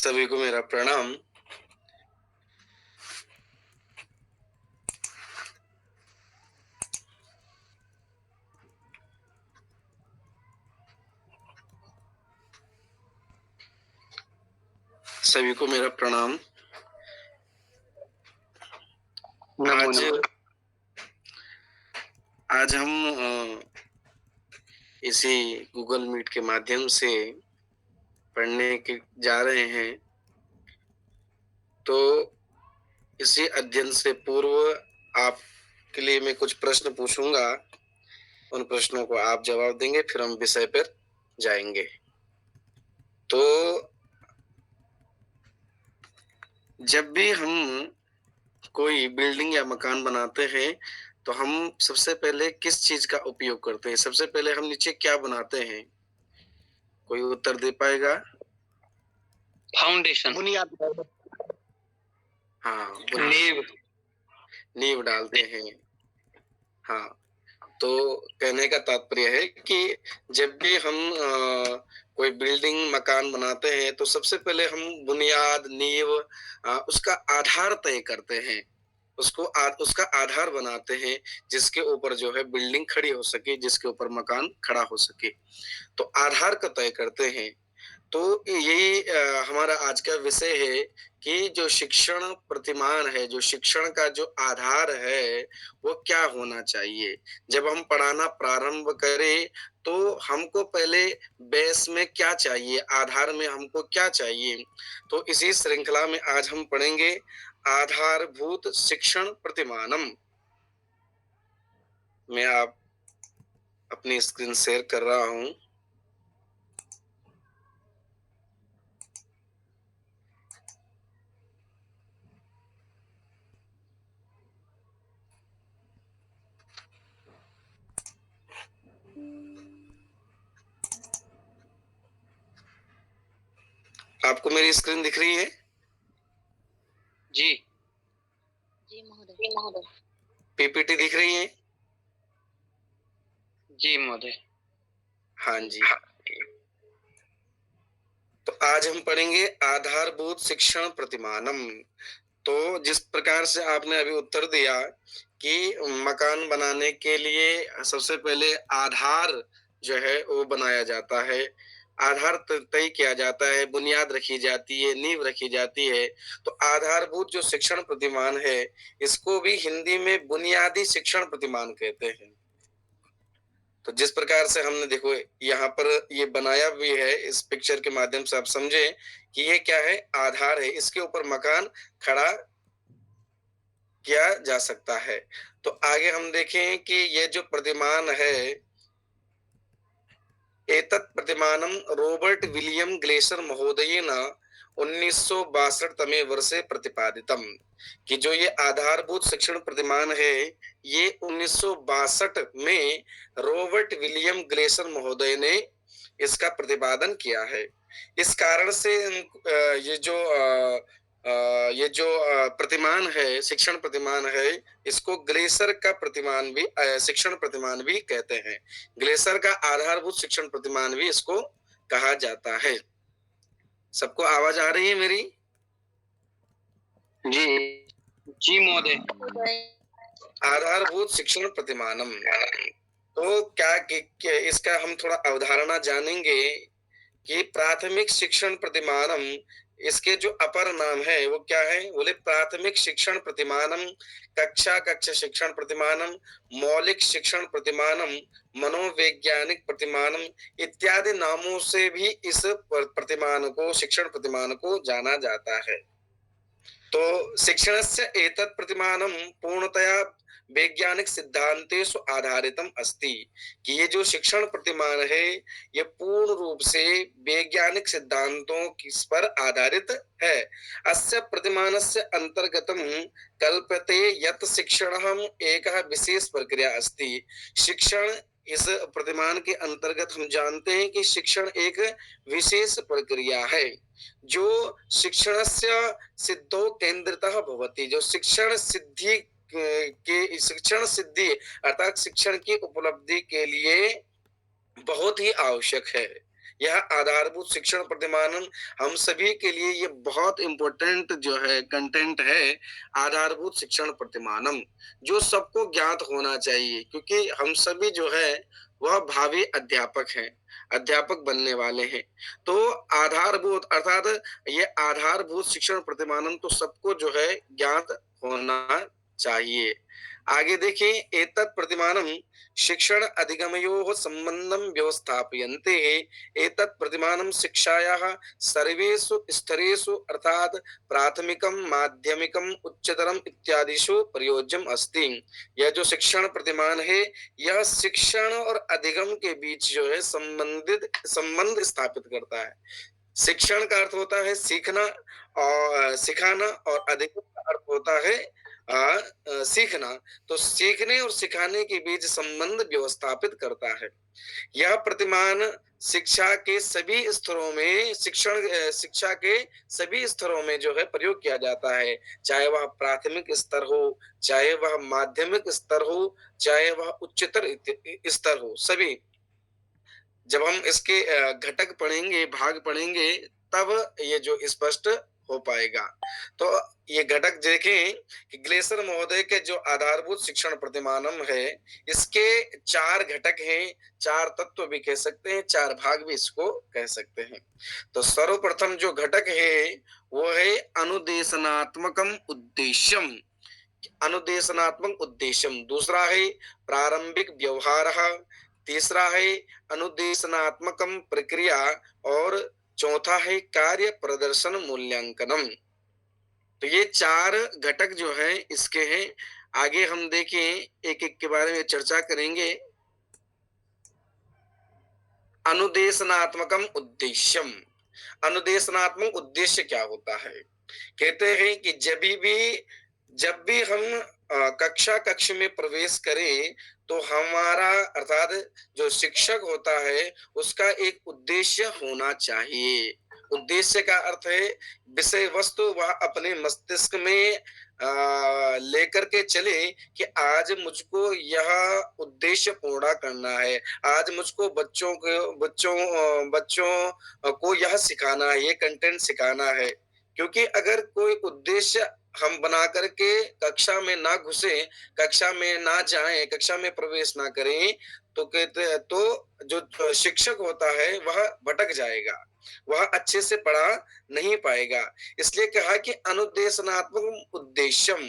सभी को मेरा प्रणाम। सभी को मेरा प्रणाम। आज हम इसी गूगल मीट के माध्यम से पढ़ने के जा रहे हैं। तो इसी अध्ययन से पूर्व आपके लिए मैं कुछ प्रश्न पूछूंगा, उन प्रश्नों को आप जवाब देंगे, फिर हम विषय पर जाएंगे। तो जब भी हम कोई बिल्डिंग या मकान बनाते हैं तो हम सबसे पहले किस चीज का उपयोग करते हैं? सबसे पहले हम नीचे क्या बनाते हैं? कोई उत्तर दे पाएगा? फाउंडेशन, बुनियाद, हाँ, नींव डालते हैं। हाँ, तो कहने का तात्पर्य है कि जब भी हम कोई बिल्डिंग मकान बनाते हैं तो सबसे पहले हम बुनियाद, नींव, उसका आधार तय करते हैं। उसका आधार बनाते हैं जिसके ऊपर जो है बिल्डिंग खड़ी हो सके, जिसके ऊपर मकान खड़ा हो सके। तो आधार का तय करते हैं। तो यही हमारा आज का विषय है कि जो शिक्षण प्रतिमान है, जो शिक्षण का जो आधार है, वो क्या होना चाहिए। जब हम पढ़ाना प्रारंभ करें तो हमको पहले बेस में क्या चाहिए, आधार में हमको क्या चाहिए। तो इसी श्रृंखला में आज हम पढ़ेंगे आधारभूत शिक्षण प्रतिमानम। मैं आप अपनी स्क्रीन शेयर कर रहा हूं। आपको मेरी स्क्रीन दिख रही है? जी जी महोदय। पीपीटी दिख रही है? जी महोदय। हाँ जी। तो आज हम पढ़ेंगे आधारभूत शिक्षण प्रतिमानम। तो जिस प्रकार से आपने अभी उत्तर दिया कि मकान बनाने के लिए सबसे पहले आधार जो है वो बनाया जाता है, आधार तय किया जाता है, बुनियाद रखी जाती है, नींव रखी जाती है। तो आधारभूत जो शिक्षण प्रतिमान है, इसको भी हिंदी में बुनियादी शिक्षण प्रतिमान कहते हैं। तो जिस प्रकार से हमने देखो यहाँ पर ये बनाया भी है, इस पिक्चर के माध्यम से आप समझे कि ये क्या है, आधार है, इसके ऊपर मकान खड़ा किया जा सकता है। तो आगे हम देखें कि ये जो प्रतिमान है, एतत् प्रतिमानम रॉबर्ट विलियम ग्लेसर महोदयेन 1962 तमे वर्षे प्रतिपादितम। कि जो ये आधारभूत शिक्षण प्रतिमान है, ये 1962 में रॉबर्ट विलियम ग्लेसर महोदय ने इसका प्रतिपादन किया है। इस कारण से ये जो प्रतिमान है, शिक्षण प्रतिमान है, इसको ग्लेसर का प्रतिमान भी, शिक्षण प्रतिमान भी कहते हैं। ग्लेसर का आधारभूत शिक्षण प्रतिमान भी इसको कहा जाता है। सबको आवाज आ रही है मेरी? जी जी महोदय। आधारभूत शिक्षण प्रतिमानम। तो क्या इसका हम थोड़ा अवधारणा जानेंगे कि प्राथमिक शिक्षण प्रतिमानम, इसके जो अपर नाम है वो क्या है? बोले प्राथमिक शिक्षण प्रतिमानम, कक्षा शिक्षण प्रतिमानम, मौलिक शिक्षण प्रतिमानम, मनोवैज्ञानिक प्रतिमानम इत्यादि नामों से भी इस प्रतिमान को, शिक्षण प्रतिमान को जाना जाता है। तो शिक्षणस्य एतत् प्रतिमानम पूर्णतया वैज्ञानिक सिद्धांतेषु आधारितम अस्ति। कि ये जो शिक्षण प्रतिमान है, ये पूर्ण रूप से वैज्ञानिक सिद्धांतों किस पर आधारित है। अस्य प्रतिमानस्य अंतर्गतम कल्पते यत् शिक्षणम् एकः विशेष प्रक्रिया अस्ति। शिक्षण, इस प्रतिमान के अंतर्गत हम जानते हैं कि शिक्षण एक विशेष प्रक्रिया है जो शिक्षणस्य सिद्धो केंद्रितः भवति। जो शिक्षण सिद्धि अर्थात शिक्षण की उपलब्धि के लिए बहुत ही आवश्यक है। यह आधारभूत शिक्षण प्रतिमानन हम सभी के लिए ये बहुत इम्पोर्टेंट जो है कंटेंट है, आधारभूत शिक्षण प्रतिमानम, जो सबको ज्ञात होना चाहिए, क्योंकि हम सभी जो है वह भावी अध्यापक हैं, अध्यापक बनने वाले हैं। तो आधारभूत अर्थात ये आधारभूत शिक्षण प्रतिमानन तो सबको जो है ज्ञात होना चाहिए। आगे देखिए, एतत् प्रतिमानम शिक्षण अधिगमयोः संबंधं व्यवस्थापयन्ते। एतत् प्रतिमानं शिक्षायाः सर्वेषु स्तरेषु अर्थात प्राथमिकम, माध्यमिकम, उच्चतरम इत्यादिषु प्रयोज्यम अस्ति। यह जो शिक्षण प्रतिमान है, यह शिक्षण और अधिगम के बीच जो है संबंध स्थापित करता है। शिक्षण का अर्थ होता है सीखना और सिखाना, और अधिगम का अर्थ होता है सीखना। तो सीखने और सिखाने के बीच संबंध व्यवस्थापित करता है। यह प्रतिमान शिक्षा के सभी स्तरों में शिक्षा के सभी स्तरों में जो है प्रयोग किया जाता है, चाहे वह प्राथमिक स्तर हो, चाहे वह माध्यमिक स्तर हो, चाहे वह उच्चतर स्तर हो, सभी जब हम इसके घटक पढ़ेंगे, भाग पढ़ेंगे, तब ये जो स्पष्ट हो पाएगा। तो ये घटक देखें कि ग्लेसर महोदय के जो आधारभूत शिक्षण प्रतिमानम है, इसके 4 घटक हैं, 4 तत्व भी कह सकते हैं, 4 भाग भी इसको कह सकते हैं। तो सर्वप्रथम जो घटक है, वो है अनुदेशनात्मकम उद्देश्यम, अनुदेशनात्मक उद्देश्यम। दूसरा है प्रारंभिक व्यवहारः, तीसरा है अनुदेशनात्मकम प्रक्रिया, और चौथा है कार्य प्रदर्शन मूल्यांकनम। तो ये 4 घटक जो है इसके हैं। आगे हम देखें, एक एक के बारे में चर्चा करेंगे। अनुदेशनात्मकम उद्देश्यम, अनुदेशनात्मक उद्देश्य क्या होता है? कहते हैं कि जब भी हम कक्ष में प्रवेश करें, तो हमारा अर्थात जो शिक्षक होता है उसका एक उद्देश्य होना चाहिए। उद्देश्य का अर्थ है विषय वस्तु वह अपने मस्तिष्क में लेकर के चले कि आज मुझको यह उद्देश्य पूर्ण करना है, आज मुझको बच्चों को यह सिखाना है, ये कंटेंट सिखाना है। क्योंकि अगर कोई उद्देश्य हम बना करके कक्षा में ना घुसे, कक्षा में ना जाएं, कक्षा में प्रवेश ना करें, तो कहते हैं तो जो शिक्षक होता है वह भटक जाएगा, वह अच्छे से पढ़ा नहीं पाएगा। इसलिए कहा कि अनुदेशनात्मक उद्देश्यम,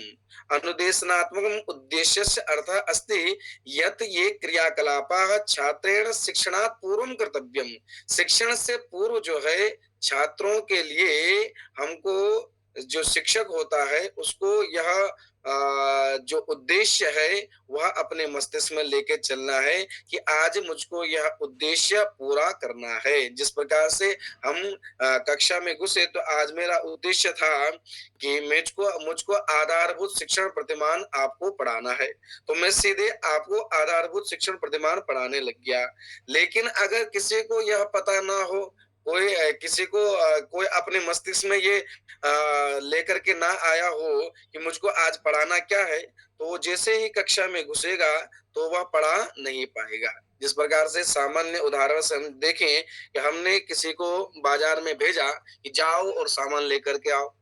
अनुदेशनात्मक उद्देश्यस्य अर्थः अस्ति यत् ये क्रियाकलापाः छात्रेण शिक्षणात् पूर्वं कर्तव्यम। शिक्षण से पूर्व जो है छात्रों के लिए हमको, जो शिक्षक होता है उसको यह जो उद्देश्य है वह अपने मस्तिष्क में लेके चलना है कि आज मुझको यह उद्देश्य पूरा करना है। जिस प्रकार से हम कक्षा में घुसे, तो आज मेरा उद्देश्य था कि मुझको आधारभूत शिक्षण प्रतिमान आपको पढ़ाना है, तो मैं सीधे आपको आधारभूत शिक्षण प्रतिमान पढ़ाने लग गया। लेकिन अगर किसी को यह पता ना हो, कोई अपने मस्तिष्क में ये लेकर के ना आया हो कि मुझको आज पढ़ाना क्या है, तो वो जैसे ही कक्षा में घुसेगा तो वह पढ़ा नहीं पाएगा। जिस प्रकार से सामान्य उदाहरण से हम देखें कि हमने किसी को बाजार में भेजा कि जाओ और सामान लेकर के आओ।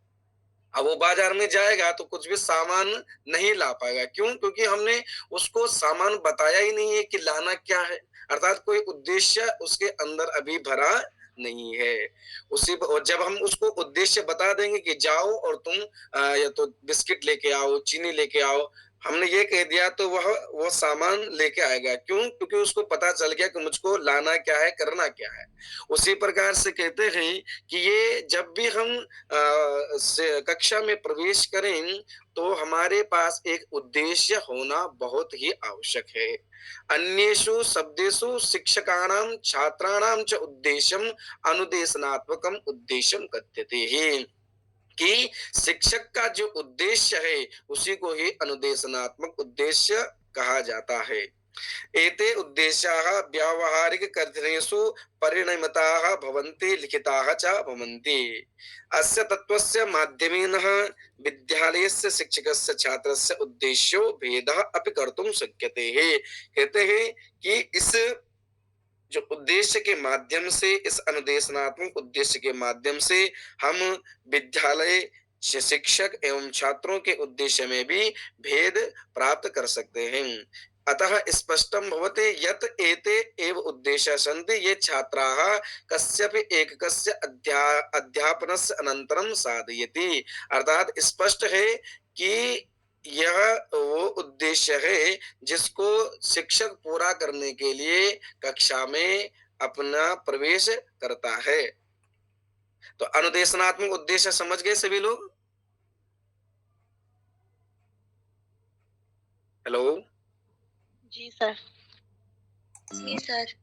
अब वो बाजार में जाएगा तो कुछ भी सामान नहीं ला पाएगा। क्यों? क्योंकि हमने उसको सामान बताया ही नहीं है कि लाना क्या है, अर्थात कोई उद्देश्य उसके अंदर अभी भरा नहीं है। और जब हम उसको उद्देश्य बता देंगे कि जाओ और तुम या तो बिस्किट लेके आओ, चीनी लेके आओ, हमने ये कह दिया, तो वह सामान लेके आएगा। क्यों? क्योंकि उसको पता चल गया कि मुझको लाना क्या है, करना क्या है। उसी प्रकार से कहते हैं कि ये जब भी हम कक्षा में प्रवेश करें, तो हमारे पास एक उद्देश्य होना बहुत ही आवश्यक है। अन्येषु शब्देषु शिक्षकाणां छात्राणां च उद्देश्यम अनुदेशनात्मकम उद्देश्यम कथ्यते है, कि शिक्षक का जो उद्देश्य है उसी को ही अनुदेशनात्मक उद्देश्य कहा जाता है। एते उद्देश्याः व्यावहारिक कथनेषु परिणमिताः भवन्ति, लिखिताः च भवन्ति। अस्य तत्त्वस्य माध्यमेन विद्यालयस्य शिक्षकस्य छात्रस्य उद्देश्यो भेदः अपि कर्तुं शक्यते है। कहते हैं कि इस जो उद्देश्य के माध्यम से, इस अनुदेशनात्मक उद्देश्य के माध्यम से हम विद्यालय शिक्षक एवं छात्रों के उद्देश्य में भी भेद प्राप्त कर सकते हैं। अतः स्पष्टं भवति यत् एते एव उद्देश्याः सन्ति ये छात्राः कस्यपि एककस्य अध्यापनस्य अनन्तरं साधयति। अर्थात स्पष्ट है कि यह वो उद्देश्य है जिसको शिक्षक पूरा करने के लिए कक्षा में अपना प्रवेश करता है। तो अनुदेशनात्मक उद्देश्य समझ गए सभी लोग? हेलो, जी सर। जी सर।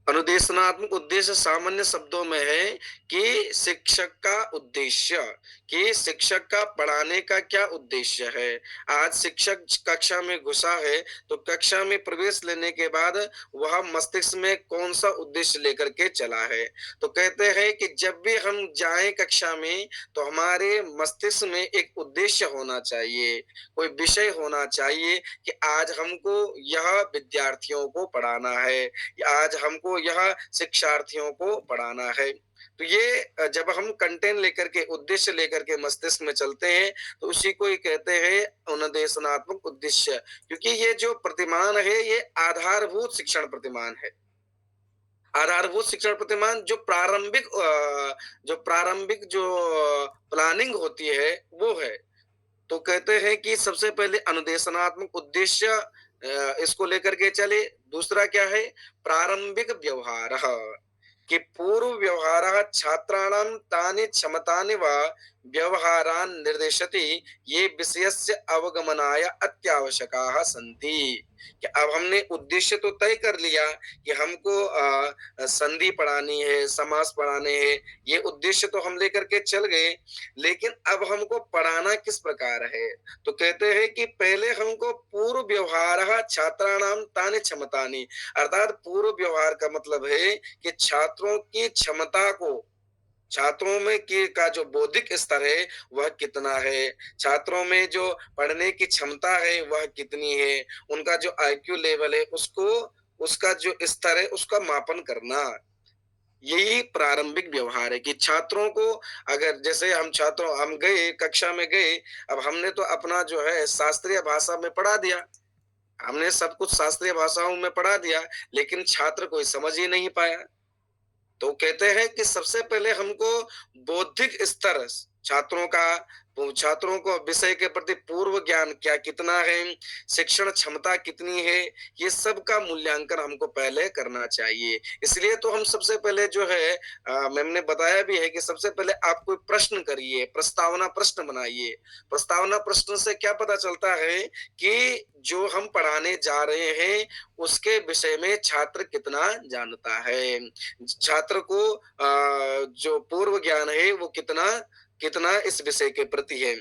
अनुदेशनात्मक उद्देश्य सामान्य शब्दों में है कि शिक्षक का उद्देश्य, कि शिक्षक का पढ़ाने का क्या उद्देश्य है। आज शिक्षक कक्षा में घुसा है तो कक्षा में प्रवेश लेने के बाद वह मस्तिष्क में कौन सा उद्देश्य लेकर के चला है। तो कहते हैं कि जब भी हम जाएं कक्षा में तो हमारे मस्तिष्क में एक उद्देश्य होना चाहिए, कोई विषय होना चाहिए कि आज हमको यह विद्यार्थियों को पढ़ाना है, आज हमको यह शिक्षार्थियों को पढ़ाना है। तो ये जब हम कंटेंट लेकर के, उद्देश्य लेकर के मस्तिष्क में चलते हैं तो उसी को ही कहते हैं अनुदेशनात्मक उद्देश्य। क्योंकि ये जो प्रतिमान है ये आधारभूत शिक्षण प्रतिमान है। आधारभूत शिक्षण प्रतिमान जो प्रारंभिक जो प्लानिंग होती है वो है। तो कहते हैं कि सबसे पहले अनुदेशनात्मक उद्देश्य इसको लेकर के चले। दूसरा क्या है? प्रारंभिक व्यवहारः, कि पूर्व व्यवहारः छात्राणां तानि क्षमतानि वा व्यवहारान् निर्देशति ये विषयस्य अवगमनाय अत्यावश्यकाः सन्ति। कि अब हमने उद्देश्य तो तय कर लिया कि हमको संधि पढ़ानी है, समास पढ़ाने हैं, ये उद्देश्य तो हम लेकर के चल गए, लेकिन अब हमको पढ़ाना किस प्रकार है। तो कहते हैं कि पहले हमको पूर्व व्यवहारः छात्राणां तानि क्षमतानि, अर्थात पूर्व व्यवहार का मतलब है कि छात्रों की क्षमता को, छात्रों में की का जो बौद्धिक स्तर है वह कितना है, छात्रों में जो पढ़ने की क्षमता है वह कितनी है, उनका जो आईक्यू लेवल है उसको, उसका जो स्तर है उसका मापन करना। यही प्रारंभिक व्यवहार है कि छात्रों को, अगर जैसे हम गए कक्षा में गए, अब हमने तो अपना जो है शास्त्रीय भाषा में पढ़ा दिया, हमने सब कुछ शास्त्रीय भाषाओं में पढ़ा दिया, लेकिन छात्र कोई समझ ही नहीं पाया। तो कहते हैं कि सबसे पहले हमको बौद्धिक स्तर छात्रों का, छात्रों को विषय के प्रति पूर्व ज्ञान क्या कितना है, शिक्षण क्षमता कितनी है, ये सब का मूल्यांकन हमको पहले करना चाहिए। इसलिए तो हम सबसे पहले जो है मैम ने बताया भी है कि सबसे पहले आप कोई प्रश्न करिए, प्रस्तावना प्रश्न बनाइए। प्रस्तावना प्रश्न से क्या पता चलता है कि जो हम पढ़ाने जा रहे हैं उसके विषय में छात्र कितना जानता है, छात्र को जो पूर्व ज्ञान है वो कितना कितना इस विषय के प्रति है।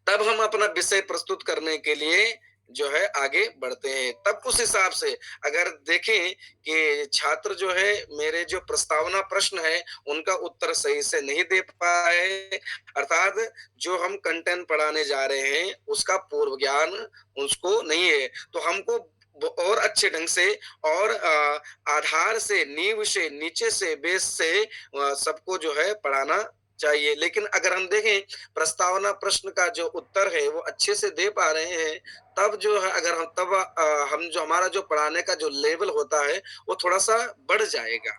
तब हम अपना विषय प्रस्तुत करने के लिए जो है आगे बढ़ते हैं। तब उस हिसाब से अगर देखें कि छात्र जो है मेरे जो प्रस्तावना प्रश्न है उनका उत्तर सही से नहीं दे पाए, अर्थात जो हम कंटेंट पढ़ाने जा रहे हैं उसका पूर्व ज्ञान उसको नहीं है, तो हमको और अच्छे ढंग से और आधार से, नींव से, नीचे से, बेस से सबको जो है पढ़ाना चाहिए। लेकिन अगर हम देखें प्रस्तावना प्रश्न का जो उत्तर है वो अच्छे से दे पा रहे हैं, तब जो है अगर हम तब हम जो हमारा जो पढ़ाने का जो लेवल होता है वो थोड़ा-सा बढ़ जाएगा।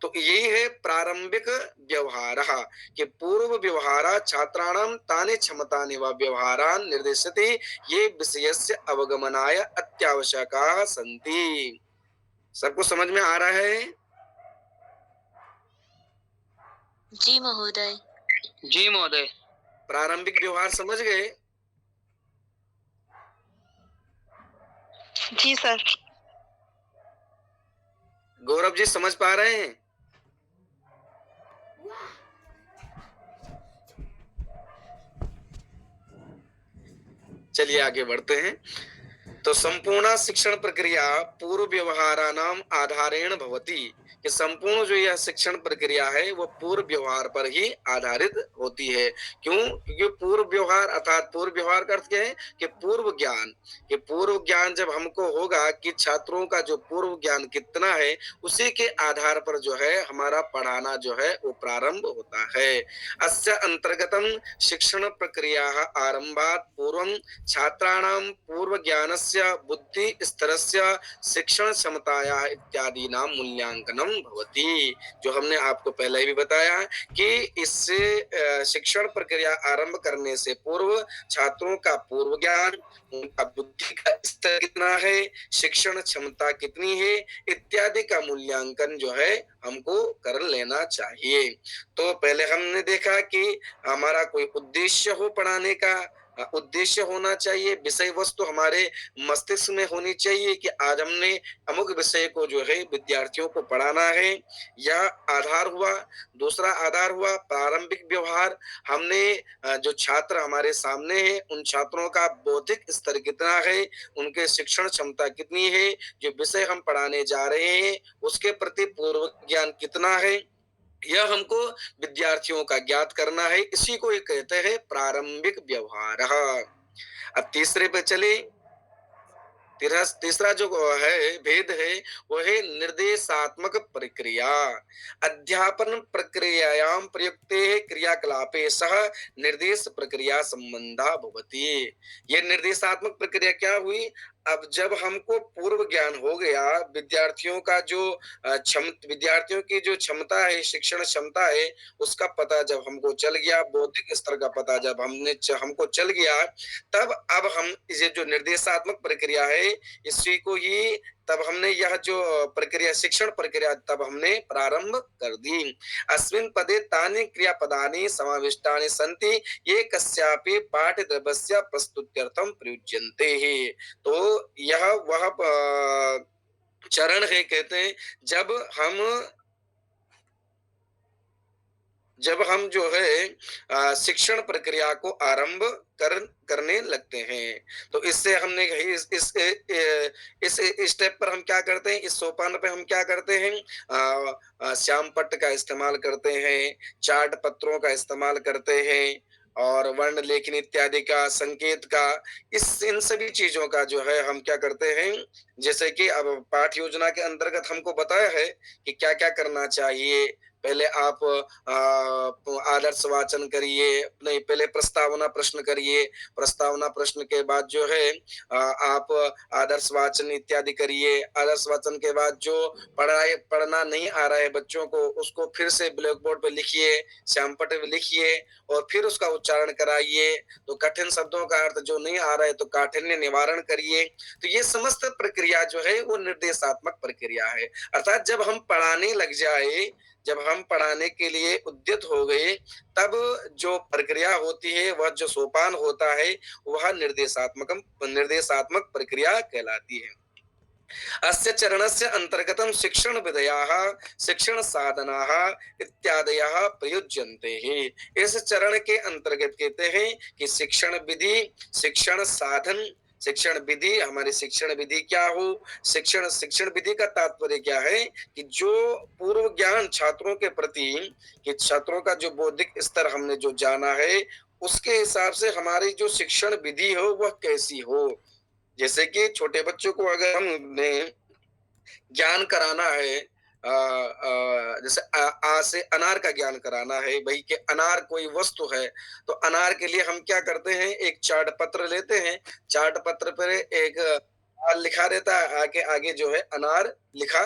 तो यही है प्रारंभिक व्यवहारः, कि पूर्व व्यवहारः छात्राणां तानि क्षमतानि वा व्यवहारान् निर्दिशति ये विषयस्य अवगमनाय अत्यावश्यकाः सन्ति। सबको समझ में आ रहा है? जी महोदय। जी महोदय। प्रारंभिक व्यवहार समझ गए? जी सर। गौरव जी समझ पा रहे हैं? चलिए आगे बढ़ते हैं। तो संपूर्ण शिक्षण प्रक्रिया पूर्व व्यवहारानाम आधारेण भवति, कि संपूर्ण जो यह शिक्षण प्रक्रिया है वो पूर्व व्यवहार पर ही आधारित होती है। क्यों? क्योंकि पूर्व व्यवहार अर्थात पूर्व व्यवहार का अर्थ क्या है कि पूर्व ज्ञान, कि पूर्व ज्ञान जब हमको होगा कि छात्रों का जो पूर्व ज्ञान कितना है, उसी के आधार पर जो है हमारा पढ़ाना जो है वो प्रारंभ होता है। अस्य अंतर्गतम शिक्षण प्रक्रिया आरंभात पूर्वं छात्राणां पूर्व ज्ञानस्य बुद्धि स्तरस्य शिक्षण क्षमताया इत्यादीनां मूल्यांकनम भवति। जो हमने आपको पहले भी बताया कि इससे शिक्षण प्रक्रिया आरंभ करने से पूर्व छात्रों का पूर्व ज्ञान, उनका बुद्धि का स्तर कितना है, शिक्षण क्षमता कितनी है, इत्यादि का मूल्यांकन जो है हमको कर लेना चाहिए। तो पहले हमने देखा कि हमारा कोई उद्देश्य हो पढ़ाने का, उद्देश्य होना चाहिए, विषय वस्तु हमारे मस्तिष्क में होनी चाहिए कि आज हमने अमुक विषय को जो है विद्यार्थियों को पढ़ाना है, यह आधार हुआ। दूसरा आधार हुआ प्रारंभिक व्यवहार, हमने जो छात्र हमारे सामने हैं उन छात्रों का बौद्धिक स्तर कितना है, उनके शिक्षण क्षमता कितनी है, जो विषय हम पढ़ाने जा रहे हैं उसके प्रति पूर्व ज्ञान कितना है, यह हमको विद्यार्थियों का ज्ञात करना है। इसी को ये कहते हैं प्रारंभिक व्यवहार। अब तीसरे पे चले। तीसरा जो है भेद है वो है निर्देशात्मक प्रक्रिया। अध्यापन प्रक्रियायां प्रयुक्ते क्रियाकलापे सह निर्देश प्रक्रिया संबंधा भवति। ये निर्देशात्मक प्रक्रिया क्या हुई? अब जब हमको पूर्व ज्ञान हो गया, विद्यार्थियों का जो विद्यार्थियों की जो क्षमता है, शिक्षण क्षमता है, उसका पता जब हमको चल गया, बौद्धिक स्तर का पता जब हमको चल गया, तब अब हम ये जो निर्देशात्मक प्रक्रिया है इसी को ही तब हमने यह जो प्रक्रिया शिक्षण प्रक्रिया तब हमने प्रारंभ कर दी। अस्मिन् पदे तानि क्रियापदानि समाविष्टानि सन्ति ये कस्यापि पाठ्यद्रव्यस्य प्रस्तुत्यर्थं प्रयुज्यन्ते। तो यह वह चरण है, कहते हैं जब हम जो है शिक्षण प्रक्रिया को आरंभ करने लगते हैं। तो इससे हमने इस स्टेप पर हम क्या करते हैं, इस सोपान पे हम क्या करते हैं, श्याम पट्ट का इस्तेमाल करते हैं, चार्ट पत्रों का इस्तेमाल करते हैं और वर्ण लेखन इत्यादि का, संकेत का, इन सभी चीजों का जो है हम क्या करते हैं, जैसे कि अब पाठ योजना के अंतर्गत हमको बताया है कि क्या क्या करना चाहिए। पहले आप आदर्श वाचन करिए, नहीं पहले प्रस्तावना प्रश्न करिए, प्रस्तावना प्रश्न के बाद जो है आप आदर्श वाचन इत्यादि करिए। आदर्श वाचन के बाद जो पढ़ना नहीं आ रहा है बच्चों को, उसको फिर से ब्लैक बोर्ड पे लिखिए, श्यामपट्ट पे लिखिए और फिर उसका उच्चारण कराइए। तो कठिन शब्दों का अर्थ जो नहीं आ रहा है तो काठिन्य निवारण करिए। तो ये समस्त प्रक्रिया जो है वो निर्देशात्मक प्रक्रिया है। अर्थात जब हम पढ़ाने लग जाए, जब हम पढ़ाने के लिए उद्यत हो गए, तब जो प्रक्रिया होती है, वह जो सोपान होता है, वह निर्देशात्मक प्रक्रिया कहलाती है। अस्य चरणस्य अंतर्गतम शिक्षण विधयाः, शिक्षण साधनाः इत्यादयः प्रयुज्यन्ते। इस चरण के अंतर्गत कहते हैं कि शिक्षण विधि, शिक्षण साधन, शिक्षण विधि, हमारी शिक्षण विधि क्या हो, शिक्षण विधि का तात्पर्य क्या है कि जो पूर्व ज्ञान छात्रों के प्रति, कि छात्रों का जो बौद्धिक स्तर हमने जो जाना है, उसके हिसाब से हमारी जो शिक्षण विधि हो वह कैसी हो। जैसे कि छोटे बच्चों को अगर हमने ज्ञान कराना है, जैसे आ से अनार का ज्ञान कराना है, भाई कि अनार कोई वस्तु है, तो अनार के लिए हम क्या करते हैं, एक चार्ट पत्र लेते हैं, चार्ट पत्र पर एक लिखा रहता है, आगे आगे जो है अनार लिखा,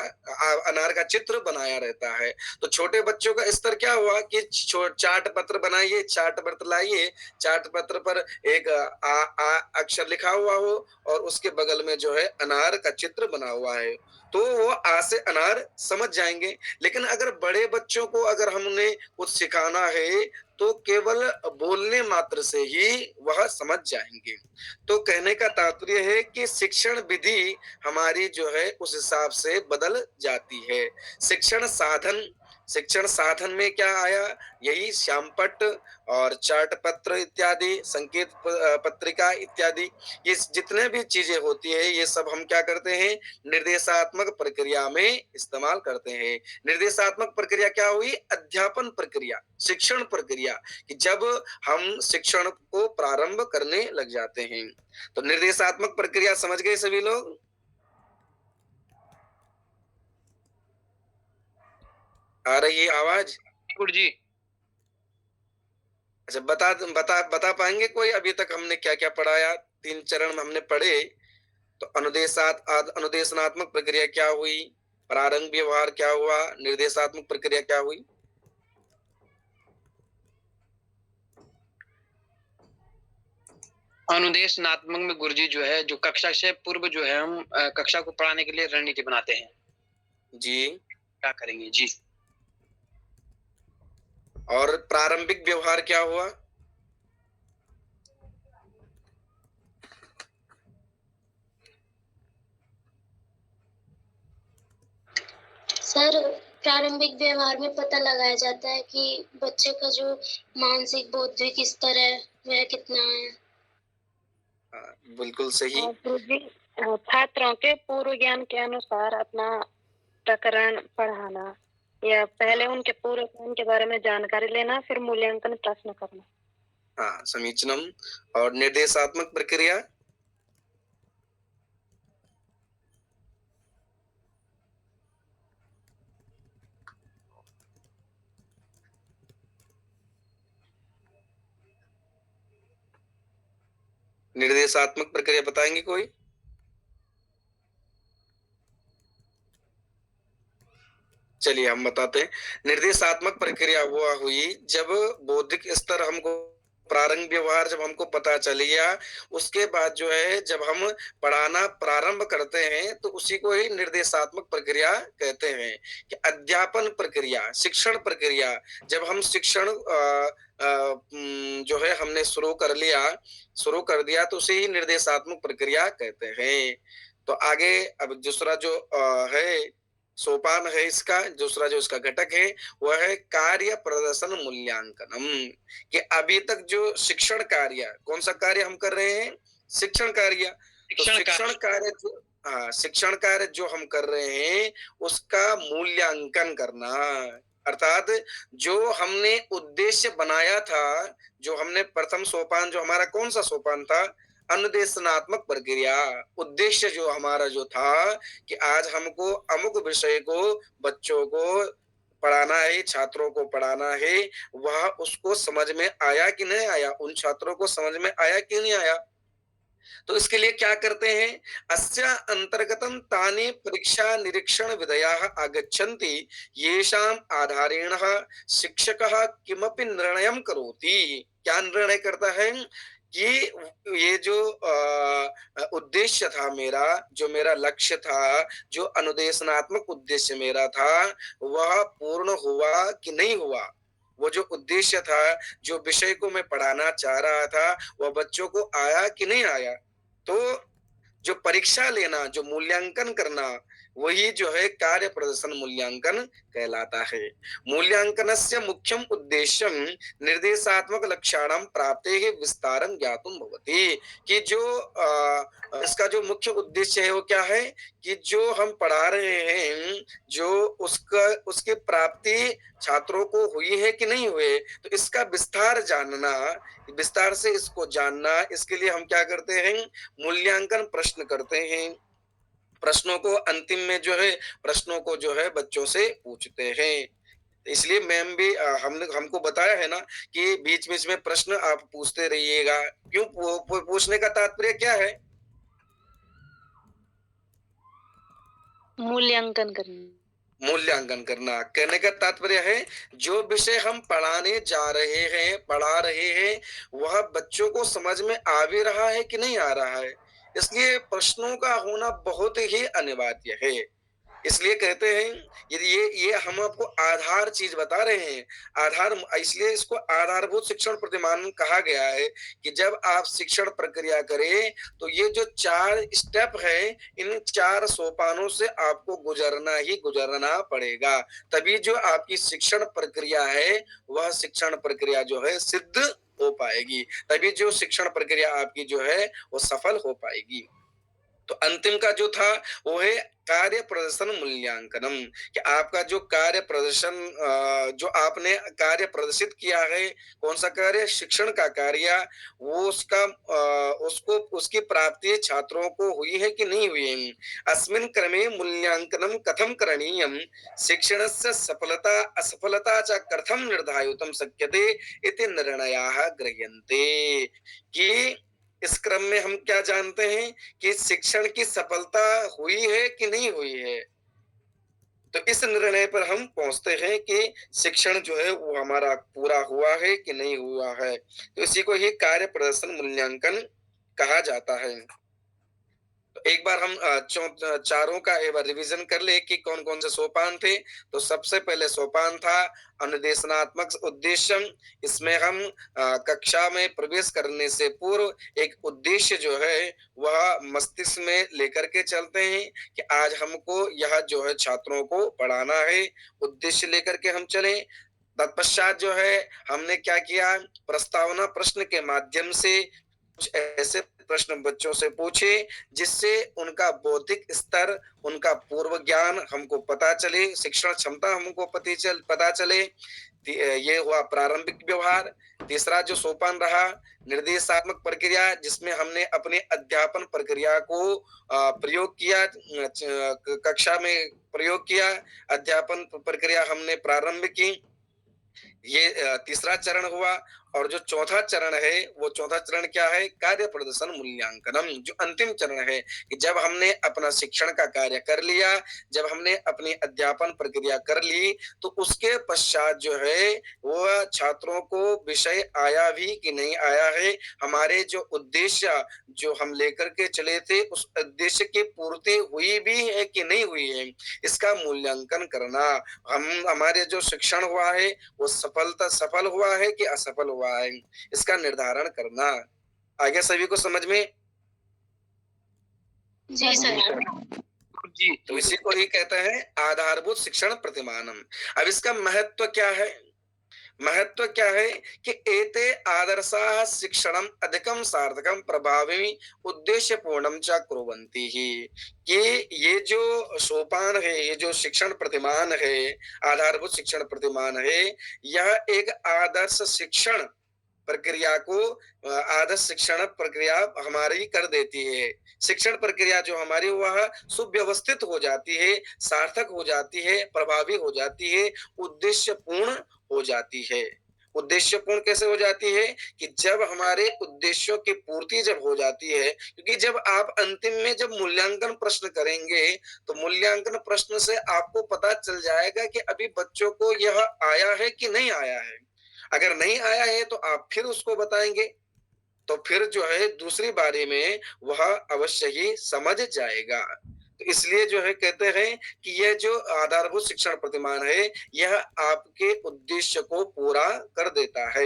अनार का चित्र बनाया रहता है। तो छोटे बच्चों का स्तर क्या हुआ कि चार्ट पत्र बनाइए, चार्ट पत्र लाइए, चार्ट पत्र पर एक आ अक्षर लिखा हुआ हो और उसके बगल में जो है अनार का चित्र बना हुआ है, तो वो आ से अनार समझ जाएंगे। लेकिन अगर बड़े बच्चों को अगर हमने कुछ सिखाना है तो केवल बोलने मात्र से ही वह समझ जाएंगे। तो कहने का तात्पर्य है कि शिक्षण विधि हमारी जो है उस हिसाब से बदल जाती है। शिक्षण साधन, शिक्षण साधन में क्या आया? यही श्यामपट्ट और चार्ट पत्र इत्यादि, संकेत पत्रिका इत्यादि, ये जितने भी चीजें होती है ये सब हम क्या करते हैं? निर्देशात्मक प्रक्रिया में इस्तेमाल करते हैं। निर्देशात्मक प्रक्रिया क्या हुई? अध्यापन प्रक्रिया, शिक्षण प्रक्रिया, कि जब हम शिक्षण को प्रारंभ करने लग जाते हैं। तो निर्देशात्मक प्रक्रिया समझ गए सभी लोग? आ रही है आवाज? गुरुजी। अच्छा, बता बता बता पाएंगे कोई? अभी तक हमने क्या क्या पढ़ाया? 3 चरण हमने पढ़े। तो अनुदेशनात्मक प्रक्रिया क्या हुई? प्रारंभ व्यवहार क्या हुआ? निर्देशात्मक प्रक्रिया क्या हुई? अनुदेशनात्मक में गुरुजी जो है, जो कक्षा से पूर्व जो है हम कक्षा को पढ़ाने के लिए रणनीति बनाते हैं। जी। क्या करेंगे? जी। और प्रारंभिक व्यवहार क्या हुआ? सर, प्रारंभिक व्यवहार में पता लगाया जाता है कि बच्चे का जो मानसिक बौद्धिक स्तर है वह कितना है। बिल्कुल सही। गुरुजी, छात्रों के पूर्व ज्ञान के अनुसार अपना प्रकरण पढ़ाना या पहले उनके पूर्व ज्ञान के बारे में जानकारी लेना, फिर मूल्यांकन प्रश्न करना। हाँ, समीचीनम। और निर्देशात्मक प्रक्रिया? निर्देशात्मक प्रक्रिया बताएंगे कोई? चलिए हम बताते हैं। निर्देशात्मक प्रक्रिया वो हुई जब बौद्धिक स्तर हमको, प्रारंभिक व्यवहार जब हमको पता चल गया, उसके बाद जो है जब हम पढ़ाना प्रारंभ करते हैं तो उसी को ही निर्देशात्मक प्रक्रिया कहते हैं। कि अध्यापन प्रक्रिया, शिक्षण प्रक्रिया, जब हम शिक्षण जो है हमने शुरू कर दिया तो उसे ही निर्देशात्मक प्रक्रिया कहते हैं। तो आगे अब दूसरा जो है सोपान है इसका, दूसरा जो इसका घटक है वह है कार्य प्रदर्शन मूल्यांकनम। कि अभी तक जो शिक्षण कार्य, कौन सा कार्य हम कर रहे हैं? शिक्षण कार्य। तो शिक्षण कार्य शिक्षण कार्य जो हम कर रहे हैं उसका मूल्यांकन करना, अर्थात जो हमने उद्देश्य बनाया था, जो हमने प्रथम सोपान, जो हमारा कौन सा सोपान था? अनुदेशनात्मक प्रक्रिया। उद्देश्य जो हमारा जो था कि आज हमको अमुक विषय को बच्चों को पढ़ाना है, छात्रों को पढ़ाना है, वह उसको समझ में आया कि नहीं आया? उन छात्रों को समझ में आया कि नहीं आया? तो इसके लिए क्या करते हैं? अस्य अंतर्गतम तानि परीक्षा निरीक्षण विधयाः आगच्छन्ति, येषाम् आधारेण शिक्षकः किमपि निर्णयं करोति। क्या निर्णय करता है? कि ये जो उद्देश्य था मेरा, जो मेरा लक्ष्य था, जो अनुदेशनात्मक उद्देश्य मेरा था, वह पूर्ण हुआ कि नहीं हुआ? वो जो उद्देश्य था, जो विषय को मैं पढ़ाना चाह रहा था, वह बच्चों को आया कि नहीं आया? तो जो परीक्षा लेना, जो मूल्यांकन करना, वही जो है कार्य प्रदर्शन मूल्यांकन कहलाता है। मूल्यांकनस्य मुख्यम उद्देश्यम निर्देशात्मक लक्ष्याणां प्राप्तेः विस्तारं ज्ञातुं भवति। कि जो इसका जो मुख्य उद्देश्य है वो क्या है? कि जो हम पढ़ा रहे हैं, जो उसकी प्राप्ति छात्रों को हुई है कि नहीं हुए, तो इसका विस्तार जानना, विस्तार से इसको जानना, इसके लिए हम क्या करते हैं? मूल्यांकन प्रश्न करते हैं। प्रश्नों को अंतिम में जो है, प्रश्नों को जो है बच्चों से पूछते हैं। इसलिए मैम भी हमने हमको बताया है ना कि बीच-बीच में प्रश्न आप पूछते रहिएगा। क्यों पूछने का तात्पर्य क्या है? मूल्यांकन करना। मूल्यांकन करना। कहने का तात्पर्य है जो विषय हम पढ़ाने जा रहे हैं, पढ़ा रहे हैं, वह बच्चों को समझ में आ भी रहा है कि नहीं आ रहा है। इसलिए प्रश्नों का होना बहुत ही अनिवार्य है। इसलिए कहते हैं ये हम आपको आधार चीज बता रहे हैं। आधार, इसलिए इसको आधारभूत शिक्षण प्रतिमान कहा गया है कि जब आप शिक्षण प्रक्रिया करें तो ये जो 4 स्टेप है, इन 4 सोपानों से आपको गुजरना ही गुजरना पड़ेगा। तभी जो आपकी शिक्षण प्रक्रिया है वह शिक्षण प्रक्रिया जो है सिद्ध हो पाएगी। तभी जो शिक्षण प्रक्रिया आपकी जो है वो सफल हो पाएगी। तो अंतिम का जो था वो है कार्य प्रदर्शन मूल्यांकनम, कि आपका जो कार्य प्रदर्शन जो आपने कार्य प्रदर्शित किया है, कौन सा कार्य, शिक्षण का कार्य, वो उसको उसकी प्राप्ति छात्रों को हुई है कि नहीं हुई है। अस्मिन् क्रमे मूल्यांकनम कथम करणीयम, शिक्षणस्य सफलता असफलता च कथम निर्धारितुं शक्यते इति निर्णयाः गृह्यन्ते। कि इस क्रम में हम क्या जानते हैं कि शिक्षण की सफलता हुई है कि नहीं हुई है। तो इस निर्णय पर हम पहुंचते हैं कि शिक्षण जो है वो हमारा पूरा हुआ है कि नहीं हुआ है। तो इसी को ही कार्य प्रदर्शन मूल्यांकन कहा जाता है। तो एक बार हम चारों का एक बार रिवीजन कर ले कि कौन कौन से सोपान थे। तो सबसे पहले सोपान था अनुदेशनात्मक उद्देश्य। इसमें हम कक्षा में प्रवेश करने से पूर्व एक उद्देश्य जो है वह मस्तिष्क में लेकर के चलते हैं कि आज हमको यह जो है छात्रों को पढ़ाना है, उद्देश्य लेकर के हम चले। तत्पश्चात जो है हमने क्या किया, प्रस्तावना प्रश्न के माध्यम से कुछ ऐसे प्रश्न बच्चों से पूछे जिससे उनका बौद्धिक स्तर, उनका पूर्व ज्ञान हमको पता चले, शिक्षण क्षमता हमको पता चले। ये हुआ प्रारंभिक व्यवहार। तीसरा जो सोपान रहा निर्देशात्मक प्रक्रिया, जिसमें हमने अपने अध्यापन प्रक्रिया को प्रयोग किया, कक्षा में प्रयोग किया, अध्यापन प्रक्रिया हमने प्रारंभ की। ये तीसरा चरण हुआ। और जो चौथा चरण है वो चौथा चरण क्या है, कार्य प्रदर्शन मूल्यांकनम, जो अंतिम चरण है कि जब हमने अपना शिक्षण का कार्य कर लिया, जब हमने अपनी अध्यापन प्रक्रिया कर ली, तो उसके पश्चात जो है वो छात्रों को विषय आया भी कि नहीं आया है, हमारे जो उद्देश्य जो हम लेकर के चले थे उस उद्देश्य की पूर्ति हुई भी है कि नहीं हुई है, इसका मूल्यांकन करना। हमारे जो शिक्षण हुआ है वो सफल हुआ है कि असफल हुआ है, इसका निर्धारण करना। आगे सभी को समझ में? जी सर। जी। तो इसी को ही कहते हैं आधारभूत शिक्षण प्रतिमानम। अब इसका महत्व क्या है? महत्व क्या है कि एते आदर्शाः शिक्षणम अधिकम सार्थकम प्रभावी उद्देश्य पूर्णम च कुर्वन्ति ही। कि ये जो सोपान है, ये जो शिक्षण प्रतिमान है, आधारभूत शिक्षण प्रतिमान है, यह एक आदर्श शिक्षण प्रक्रिया को आदर्श शिक्षण प्रक्रिया हमारी कर देती है। शिक्षण प्रक्रिया जो हमारी वह सुव्यवस्थित हो जाती है, सार्थक हो जाती है, प्रभावी हो जाती है, उद्देश्य पूर्ण हो जाती है। उद्देश्य पूर्ण कैसे हो जाती है कि जब हमारे उद्देश्यों की पूर्ति जब हो जाती है, क्योंकि जब आप अंतिम में जब मूल्यांकन प्रश्न करेंगे तो मूल्यांकन प्रश्न से आपको पता चल जाएगा कि अभी बच्चों को यह आया है कि नहीं आया है। अगर नहीं आया है तो आप फिर उसको बताएंगे, तो फिर जो है दूसरी बारी में वह अवश्य ही समझ जाएगा। तो इसलिए जो है कहते हैं कि यह जो आधारभूत शिक्षण प्रतिमान है यह आपके उद्देश्य को पूरा कर देता है।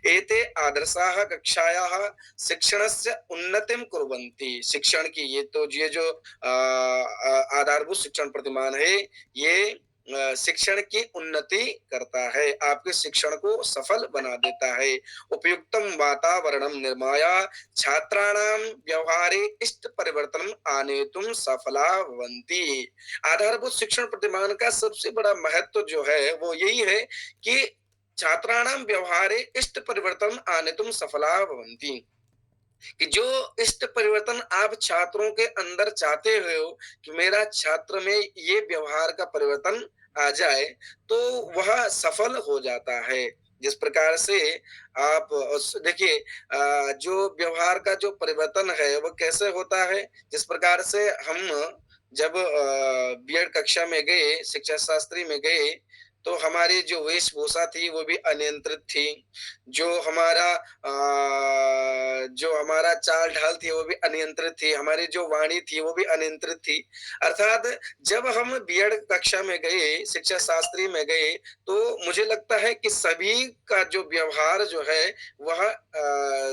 एते आदर्शाः कक्षायाः शिक्षणस्य उन्नतिं कुर्वन्ति। शिक्षण की ये जो आधारभूत शिक्षण प्रतिमान है ये शिक्षण की उन्नति करता है, आपके शिक्षण को सफल बना देता है। उपयुक्तम वातावरणम निर्माय छात्राणां व्यवहारे इष्ट परिवर्तनम आनेतुम सफला भवन्ति। आधारभूत शिक्षण प्रतिमान का सबसे बड़ा महत्व जो है वो यही है कि छात्राणां व्यवहारे इष्ट परिवर्तनम आनेतुम सफला भवन्ति। कि जो इष्ट परिवर्तन आप छात्रों के अंदर चाहते हो कि मेरा छात्र में ये व्यवहार का परिवर्तन आ जाए, तो वह सफल हो जाता है। जिस प्रकार से आप देखिए जो व्यवहार का जो परिवर्तन है वो कैसे होता है, जिस प्रकार से हम जब बीएड कक्षा में गए, शिक्षा शास्त्री में गए, तो हमारी जो वेशभूषा थी वो भी अनियंत्रित थी। जो हमारा जो हमारा चाल-ढाल थी वो भी अनियंत्रित थी। हमारी जो वाणी थी वो भी अनियंत्रित थी। अर्थात जब हम बीएड कक्षा में गए, शिक्षा शास्त्री में गए, तो मुझे लगता है कि सभी का जो व्यवहार जो है वह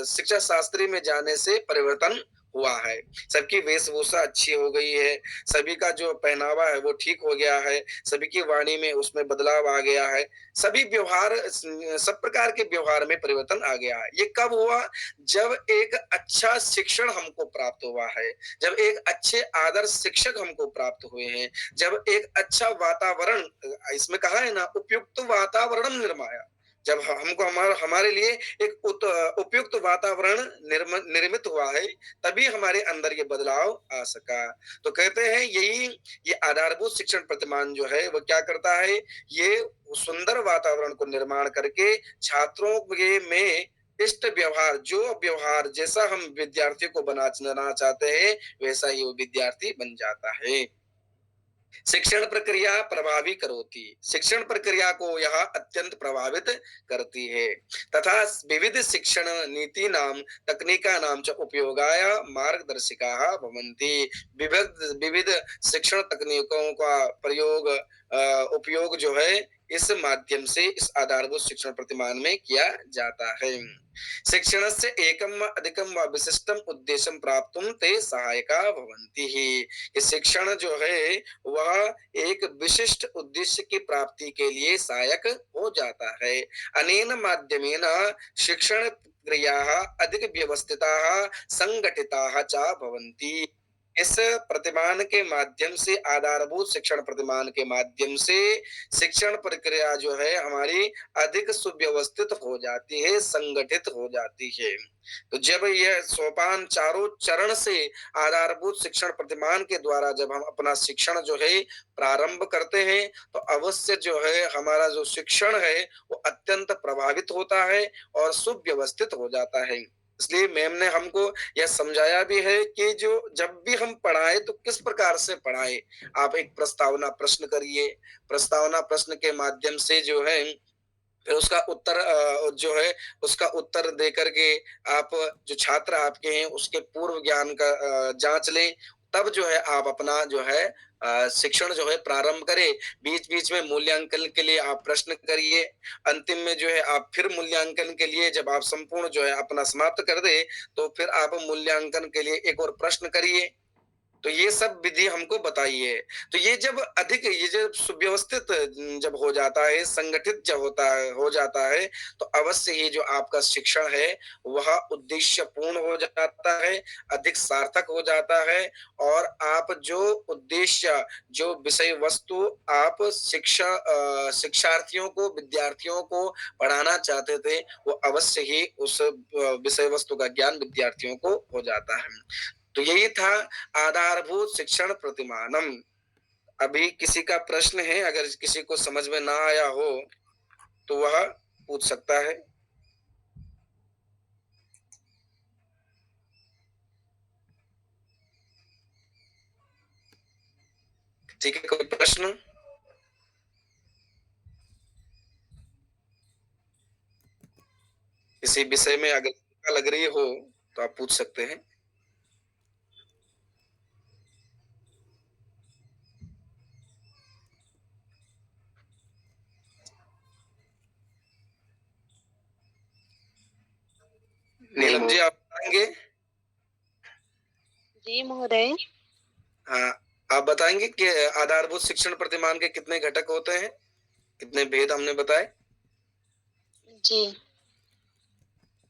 शिक्षा शास्त्री में जाने से परिवर्तन हुआ है। सबकी वेशभूषा अच्छी हो गई है, सभी का जो पहनावा है वो ठीक हो गया है, सभी की वाणी में उसमें बदलाव आ गया है, सभी व्यवहार सब प्रकार के व्यवहार में परिवर्तन आ गया है। ये कब हुआ? जब एक अच्छा शिक्षण हमको प्राप्त हुआ है, जब एक अच्छे आदर्श शिक्षक हमको प्राप्त हुए हैं, जब एक अच्छा वातावरण इसमें कहा है ना उपयुक्त वातावरण निर्माया। जब हमको हमारे लिए एक उपयुक्त वातावरण निर्मित हुआ है, तभी हमारे अंदर ये बदलाव आ सका। तो कहते हैं ये आधारभूत शिक्षण प्रतिमान जो है वो क्या करता है, ये सुंदर वातावरण को निर्माण करके छात्रों के में इष्ट व्यवहार, जो व्यवहार जैसा हम विद्यार्थी को बनाना चाहते हैं वैसा ही वो विद्यार्थी बन जाता है। शिक्षण प्रक्रिया प्रभावी करोति, शिक्षण प्रक्रिया को यह अत्यंत प्रभावित करती है तथा विविध शिक्षण नीति नाम तकनीका नाम च उपयोगाय मार्गदर्शिका भवन्ति। विविध विविध शिक्षण तकनीकों का प्रयोग उपयोग जो है इस माध्यम से इस आधारभूत शिक्षण प्रतिमान में किया जाता है। शिक्षणस्य एकं व अधिकं व विशिष्टं उद्देश्यं प्राप्तुं ते सहायका भवन्ति ही। ये शिक्षण जो है वह एक विशिष्ट उद्देश्य की प्राप्ति के लिए सहायक हो जाता है। अनेन माध्यमेन शिक्षण क्रियाः अधिक व्यवस्थिताः संगठिताः च भवन्ति। इस प्रतिमान के माध्यम से, आधारभूत शिक्षण प्रतिमान के माध्यम से शिक्षण प्रक्रिया जो है हमारी अधिक सुव्यवस्थित हो जाती है, संगठित हो जाती है। तो जब यह सोपान चारों चरण से आधारभूत शिक्षण प्रतिमान के द्वारा जब हम अपना शिक्षण जो है प्रारंभ करते हैं, तो अवश्य जो है हमारा जो शिक्षण है वो अत्यंत प्रभावित होता है और सुव्यवस्थित हो जाता है। इसलिए मैम ने हमको यह समझाया भी है कि जो जब भी हम पढ़ाएं तो किस प्रकार से पढ़ाएं। आप एक प्रस्तावना प्रश्न करिए, प्रस्तावना प्रश्न के माध्यम से जो है फिर उसका उत्तर जो है उसका उत्तर दे करके आप जो छात्र आपके हैं उसके पूर्व ज्ञान का जांच लें, तब जो है आप अपना जो है शिक्षण जो है प्रारंभ करें। बीच-बीच में मूल्यांकन के लिए आप प्रश्न करिए, अंतिम में जो है आप फिर मूल्यांकन के लिए जब आप संपूर्ण जो है अपना समाप्त कर दें, तो फिर आप मूल्यांकन के लिए एक और प्रश्न करिए। तो ये सब विधि हमको बताई है। तो ये जब अधिक ये जब सुव्यवस्थित जब हो जाता है, संगठित जब होता है हो जाता है, तो अवश्य ही जो आपका शिक्षण है वह उद्देश्य पूर्ण हो जाता है, अधिक सार्थक हो जाता है और आप जो उद्देश्य, जो विषय वस्तु आप शिक्षार्थियों को, विद्यार्थियों को पढ़ाना चाहते थे, वो अवश्य ही उस विषय वस्तु का ज्ञान विद्यार्थियों को हो जाता है। तो यही था आधारभूत शिक्षण प्रतिमानम। अभी किसी का प्रश्न है, अगर किसी को समझ में ना आया हो तो वह पूछ सकता है। ठीक है, कोई प्रश्न? किसी विषय में अगर शंका लग रही हो तो आप पूछ सकते हैं। नीलम जी आप बताएंगे? जी महोदय। हाँ, आप बताएंगे कि आधारभूत शिक्षण प्रतिमान के कितने घटक होते हैं, कितने भेद हमने बताए? जी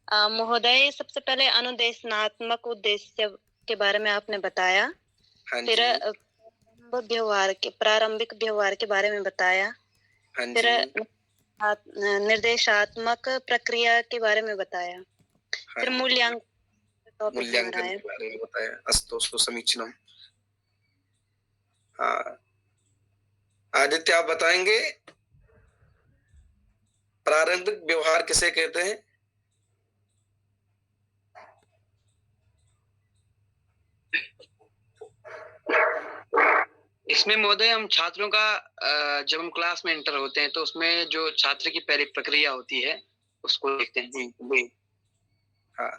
महोदय, सबसे पहले अनुदेशनात्मक उद्देश्य के बारे में आपने बताया। हाँ फिर जी, प्रारंभिक व्यवहार के बारे में बताया। हाँ फिर जी, निर्देशात्मक प्रक्रिया के बारे में बताया। हाँ फिर जी। मूल्यांकन टॉपिक हमारा मूल्यांकन है। के बारे में बताया। अस्तु समीचीनम। हाँ, आदित्य आप बताएंगे प्रारंभिक व्यवहार किसे कहते हैं? इसमें महोदय हम छात्रों का जब हम क्लास में एंटर होते हैं तो उसमें जो छात्र की पहली प्रक्रिया होती है उसको देखते हैं। जी। हाँ।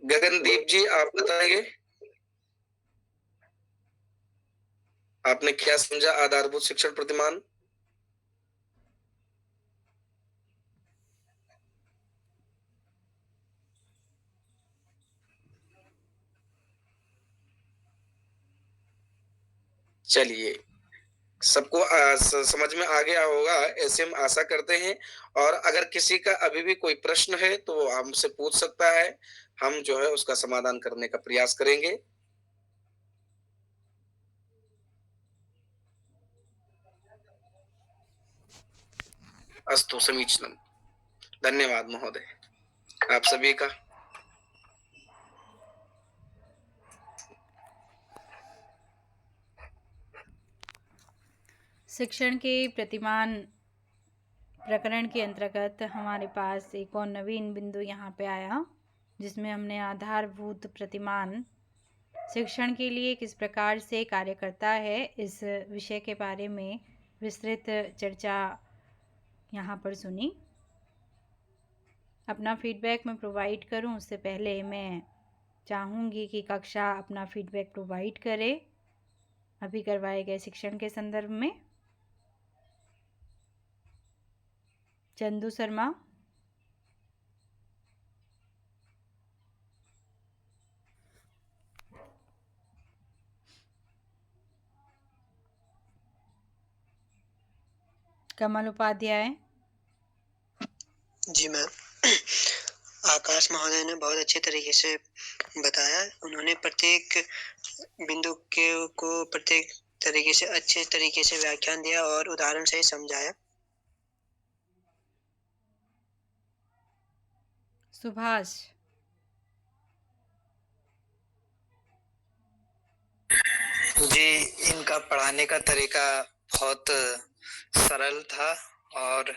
गगनदीप जी, आप बताएंगे आपने क्या समझा आधारभूत शिक्षण प्रतिमान? चलिए, सबको समझ में आ गया होगा, ऐसे हम आशा करते हैं। और अगर किसी का अभी भी कोई प्रश्न है तो वो हमसे पूछ सकता है, हम जो है उसका समाधान करने का प्रयास करेंगे। अस्तु समीचीनम। धन्यवाद महोदय आप सभी का। शिक्षण के प्रतिमान प्रकरण के अंतर्गत हमारे पास एक और नवीन बिंदु यहाँ पे आया, जिसमें हमने आधारभूत प्रतिमान शिक्षण के लिए किस प्रकार से कार्य करता है इस विषय के बारे में विस्तृत चर्चा यहाँ पर सुनी। अपना फीडबैक मैं प्रोवाइड करूँ उससे पहले मैं चाहूँगी कि कक्षा अपना फीडबैक प्रोवाइड करे अभी करवाए गए शिक्षण के संदर्भ में। चंदू शर्मा। कमल उपाध्याय। जी मैम, आकाश महोदय ने बहुत अच्छे तरीके से बताया। उन्होंने प्रत्येक बिंदु को प्रत्येक तरीके से अच्छे तरीके से व्याख्यान दिया और उदाहरण से समझाया। सुभाष। जी, इनका पढ़ाने का तरीका बहुत सरल था और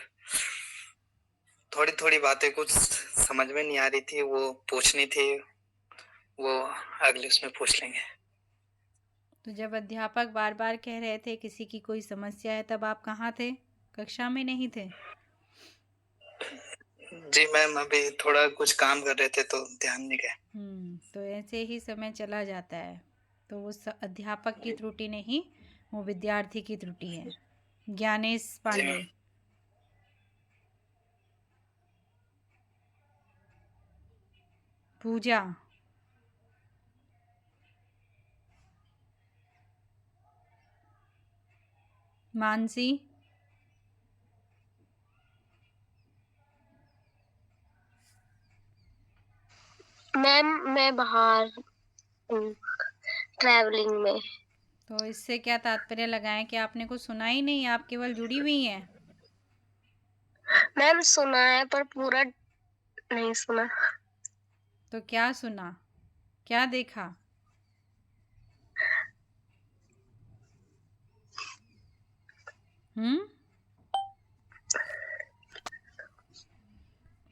थोड़ी थोड़ी बातें कुछ समझ में नहीं आ रही थी, वो पूछनी थी, वो अगले उसमें पूछ लेंगे। तो जब अध्यापक बार बार कह रहे थे किसी की कोई समस्या है तब आप कहाँ थे? कक्षा में नहीं थे? जी मैम, अभी थोड़ा कुछ काम कर रहे थे तो ध्यान नहीं गया। तो ऐसे ही समय चला जाता है, तो उस अध्यापक की त्रुटि नहीं, वो विद्यार्थी की त्रुटि है। ज्ञानेश पांडे। पूजा। मानसी। मैम मैं बाहर ट्रैवलिंग में। तो इससे क्या तात्पर्य लगाएं कि आपने कुछ सुना ही नहीं, आप केवल जुड़ी हुई हैं? मैम सुना है पर पूरा नहीं सुना। तो क्या सुना, क्या देखा?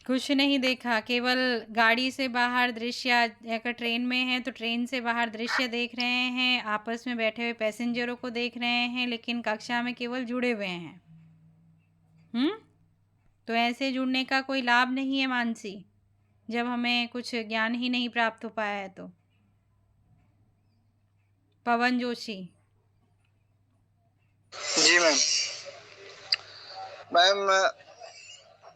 कुछ नहीं देखा, केवल गाड़ी से बाहर दृश्य, अगर ट्रेन में है तो ट्रेन से बाहर दृश्य देख रहे हैं, आपस में बैठे हुए पैसेंजरों को देख रहे हैं, लेकिन कक्षा में केवल जुड़े हुए हैं। तो ऐसे जुड़ने का कोई लाभ नहीं है मानसी, जब हमें कुछ ज्ञान ही नहीं प्राप्त हो पाया है तो। पवन जोशी। जी मैम,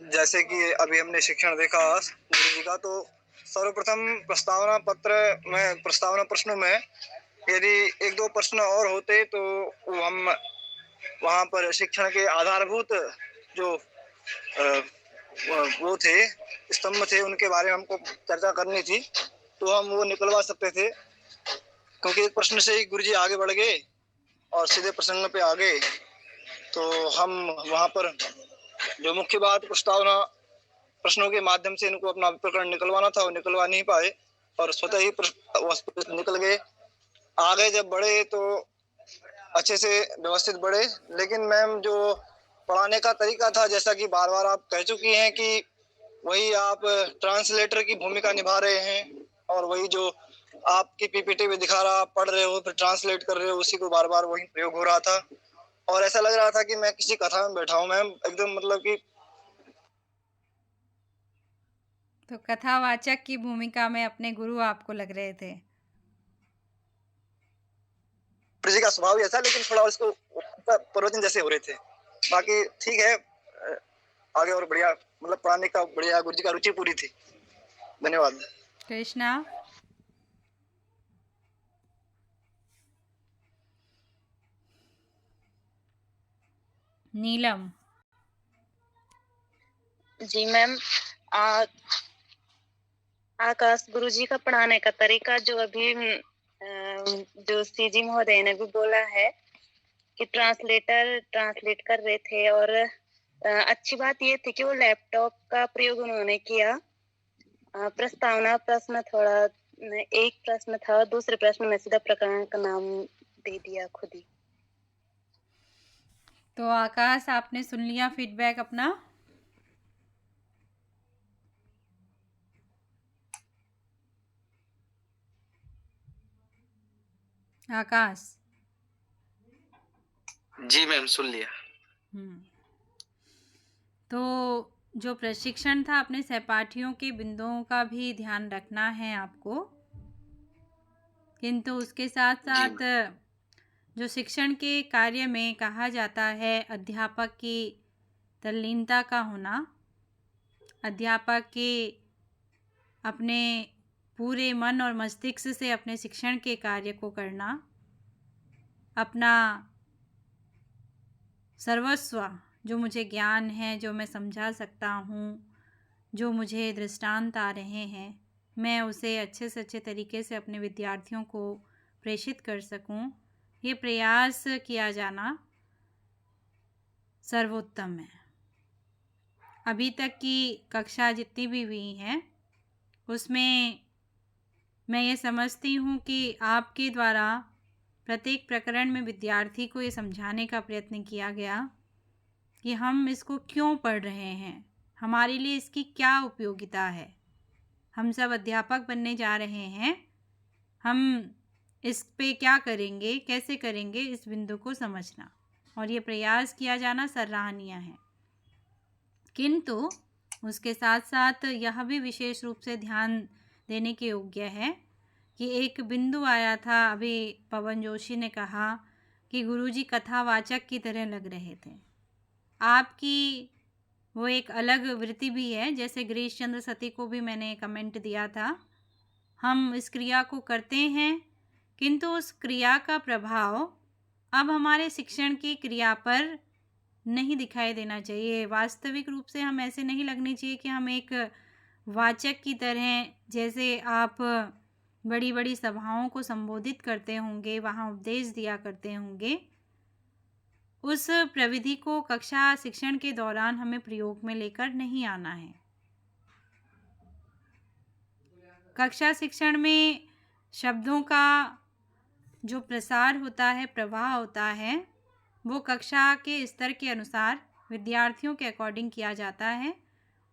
जैसे कि अभी हमने शिक्षण देखा गुरु जी का, तो सर्वप्रथम प्रस्तावना प्रश्नों में यदि एक दो प्रश्न और होते तो हम वहाँ पर शिक्षण के आधारभूत जो वो थे, स्तंभ थे, उनके बारे में हमको चर्चा करनी थी, तो हम वो निकलवा सकते थे। क्योंकि एक प्रश्न से ही गुरु जी आगे बढ़ गए और सीधे प्रसंग पे आ गए, तो हम वहाँ पर जो मुख्य बात प्रस्तावना प्रश्नों के माध्यम से इनको अपना प्रकरण निकलवाना था वो निकलवा नहीं पाए और स्वतः ही निकल गए। आगे जब बढ़े तो अच्छे से व्यवस्थित बढ़े, लेकिन मैम जो पढ़ाने का तरीका था, जैसा कि बार बार आप कह चुकी हैं कि वही आप ट्रांसलेटर की भूमिका निभा रहे हैं और वही जो आपकी पीपीटी में दिखा रहा, आप पढ़ रहे हो, फिर ट्रांसलेट कर रहे हो, उसी को बार बार वही प्रयोग हो रहा था और ऐसा लग रहा था कि मैं किसी कथा में बैठा हूँ मैम, एकदम मतलब कि। तो कथावाचक की भूमिका में अपने गुरु आपको लग रहे थे। जी का स्वभाव ही ऐसा, लेकिन थोड़ा उसको प्रवचन जैसे हो रहे थे। बाकी ठीक है, आगे और बढ़िया, मतलब पढ़ाने का बढ़िया, गुरु जी का रुचि पूरी थी। धन्यवाद। कृष्णा। नीलम। जी मैम, आकाश गुरुजी का पढ़ाने का तरीका जो अभी जो सीजी महोदय ने भी बोला है कि ट्रांसलेटर ट्रांसलेट कर रहे थे, और अच्छी बात ये थी कि वो लैपटॉप का प्रयोग उन्होंने किया। प्रस्तावना प्रश्न थोड़ा, एक प्रश्न था, दूसरे प्रश्न में सीधा प्रकरण का नाम दे दिया खुद ही। तो आकाश, आपने सुन लिया फीडबैक अपना? आकाश। जी मैम, सुन लिया। तो जो प्रशिक्षण था, अपने सहपाठियों के बिंदुओं का भी ध्यान रखना है आपको, किंतु उसके साथ साथ जो शिक्षण के कार्य में कहा जाता है अध्यापक की तल्लीनता का होना, अध्यापक के अपने पूरे मन और मस्तिष्क से अपने शिक्षण के कार्य को करना, अपना सर्वस्व जो मुझे ज्ञान है, जो मैं समझा सकता हूँ, जो मुझे दृष्टांत आ रहे हैं, मैं उसे अच्छे से अच्छे तरीके से अपने विद्यार्थियों को प्रेषित कर सकूं, ये प्रयास किया जाना सर्वोत्तम है। अभी तक की कक्षा जितनी भी हुई हैं उसमें मैं ये समझती हूँ कि आपके द्वारा प्रत्येक प्रकरण में विद्यार्थी को ये समझाने का प्रयत्न किया गया कि हम इसको क्यों पढ़ रहे हैं, हमारे लिए इसकी क्या उपयोगिता है। हम सब अध्यापक बनने जा रहे हैं, हम इस पे क्या करेंगे, कैसे करेंगे, इस बिंदु को समझना और ये प्रयास किया जाना सराहनीय है। किंतु उसके साथ साथ यह भी विशेष रूप से ध्यान देने के योग्य है कि एक बिंदु आया था, अभी पवन जोशी ने कहा कि गुरुजी कथावाचक की तरह लग रहे थे। आपकी वो एक अलग वृत्ति भी है, जैसे गिरीश चंद्र सती को भी मैंने कमेंट दिया था, हम इस क्रिया को करते हैं किंतु उस क्रिया का प्रभाव अब हमारे शिक्षण की क्रिया पर नहीं दिखाई देना चाहिए। वास्तविक रूप से हम ऐसे नहीं लगने चाहिए कि हम एक वाचक की तरह, जैसे आप बड़ी बड़ी सभाओं को संबोधित करते होंगे, वहाँ उपदेश दिया करते होंगे, उस प्रविधि को कक्षा शिक्षण के दौरान हमें प्रयोग में लेकर नहीं आना है। कक्षा शिक्षण में शब्दों का जो प्रसार होता है, प्रवाह होता है, वो कक्षा के स्तर के अनुसार विद्यार्थियों के अकॉर्डिंग किया जाता है।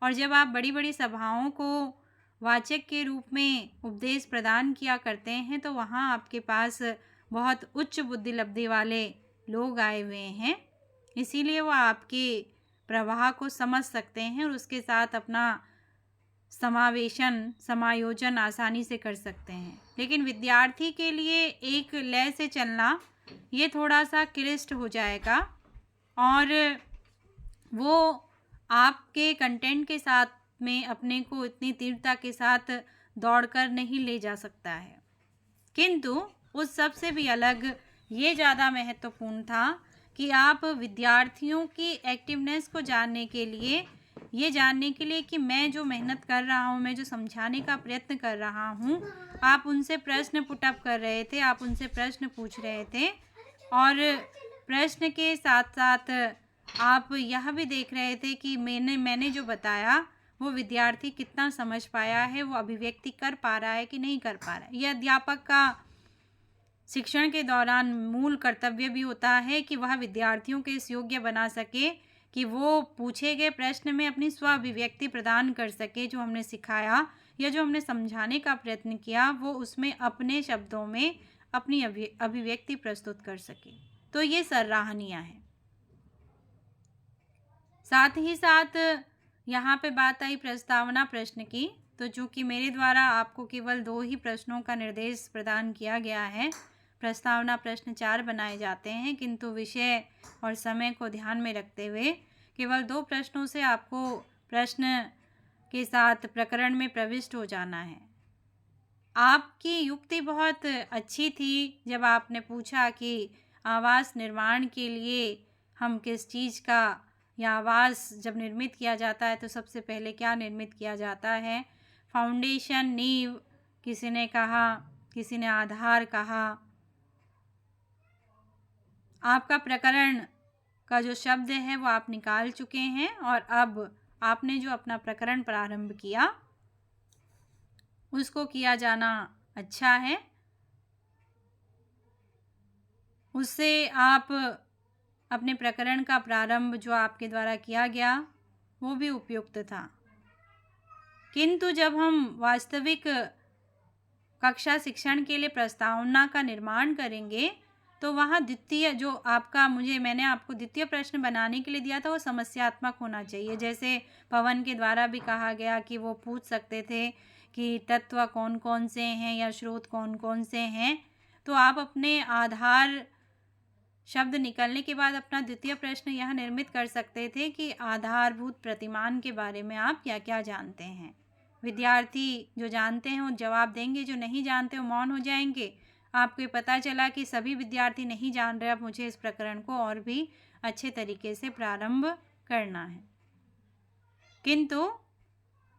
और जब आप बड़ी बड़ी सभाओं को वाचक के रूप में उपदेश प्रदान किया करते हैं तो वहाँ आपके पास बहुत उच्च बुद्धि लब्धि वाले लोग आए हुए हैं, इसीलिए वो आपके प्रवाह को समझ सकते हैं और उसके साथ अपना समायोजन आसानी से कर सकते हैं। लेकिन विद्यार्थी के लिए एक लय से चलना ये थोड़ा सा क्लिष्ट हो जाएगा और वो आपके कंटेंट के साथ में अपने को इतनी तीव्रता के साथ दौड़कर नहीं ले जा सकता है। किंतु उस सब से भी अलग ये ज़्यादा महत्वपूर्ण था कि आप विद्यार्थियों की एक्टिवनेस को जानने के लिए, ये जानने के लिए कि मैं जो मेहनत कर रहा हूँ, मैं जो समझाने का प्रयत्न कर रहा हूँ, आप उनसे प्रश्न पुटअप कर रहे थे, आप उनसे प्रश्न पूछ रहे थे और प्रश्न के साथ साथ आप यह भी देख रहे थे कि मैंने जो बताया वो विद्यार्थी कितना समझ पाया है, वो अभिव्यक्ति कर पा रहा है कि नहीं कर पा रहा है। यह अध्यापक का शिक्षण के दौरान मूल कर्तव्य भी होता है कि वह विद्यार्थियों के इस योग्य बना सके कि वो पूछे गए प्रश्न में अपनी स्व अभिव्यक्ति प्रदान कर सके। जो हमने सिखाया या जो हमने समझाने का प्रयत्न किया वो उसमें अपने शब्दों में अपनी अभिव्यक्ति प्रस्तुत कर सके, तो ये सराहनीय है। साथ ही साथ यहाँ पे बात आई प्रस्तावना प्रश्न की, तो चूँकि मेरे द्वारा आपको केवल 2 ही प्रश्नों का निर्देश प्रदान किया गया है, प्रस्तावना प्रश्न 4 बनाए जाते हैं, किंतु विषय और समय को ध्यान में रखते हुए केवल 2 प्रश्नों से आपको प्रश्न के साथ प्रकरण में प्रविष्ट हो जाना है। आपकी युक्ति बहुत अच्छी थी जब आपने पूछा कि आवास निर्माण के लिए हम किस चीज़ का, या आवास जब निर्मित किया जाता है तो सबसे पहले क्या निर्मित किया जाता है, फाउंडेशन, नींव किसी ने कहा, किसी ने आधार कहा। आपका प्रकरण का जो शब्द है वो आप निकाल चुके हैं और अब आपने जो अपना प्रकरण प्रारंभ किया उसको किया जाना अच्छा है। उससे आप अपने प्रकरण का प्रारंभ जो आपके द्वारा किया गया वो भी उपयुक्त था, किंतु जब हम वास्तविक कक्षा शिक्षण के लिए प्रस्तावना का निर्माण करेंगे तो वहाँ द्वितीय जो आपका मैंने आपको द्वितीय प्रश्न बनाने के लिए दिया था वो समस्यात्मक होना चाहिए। जैसे पवन के द्वारा भी कहा गया कि वो पूछ सकते थे कि तत्व कौन कौन से हैं या स्रोत कौन कौन से हैं, तो आप अपने आधार शब्द निकलने के बाद अपना द्वितीय प्रश्न यह निर्मित कर सकते थे कि आधारभूत प्रतिमान के बारे में आप क्या क्या जानते हैं। विद्यार्थी जो जानते हैं वो जवाब देंगे, जो नहीं जानते वो मौन हो जाएंगे। आपको पता चला कि सभी विद्यार्थी नहीं जान रहे, अब मुझे इस प्रकरण को और भी अच्छे तरीके से प्रारंभ करना है। किंतु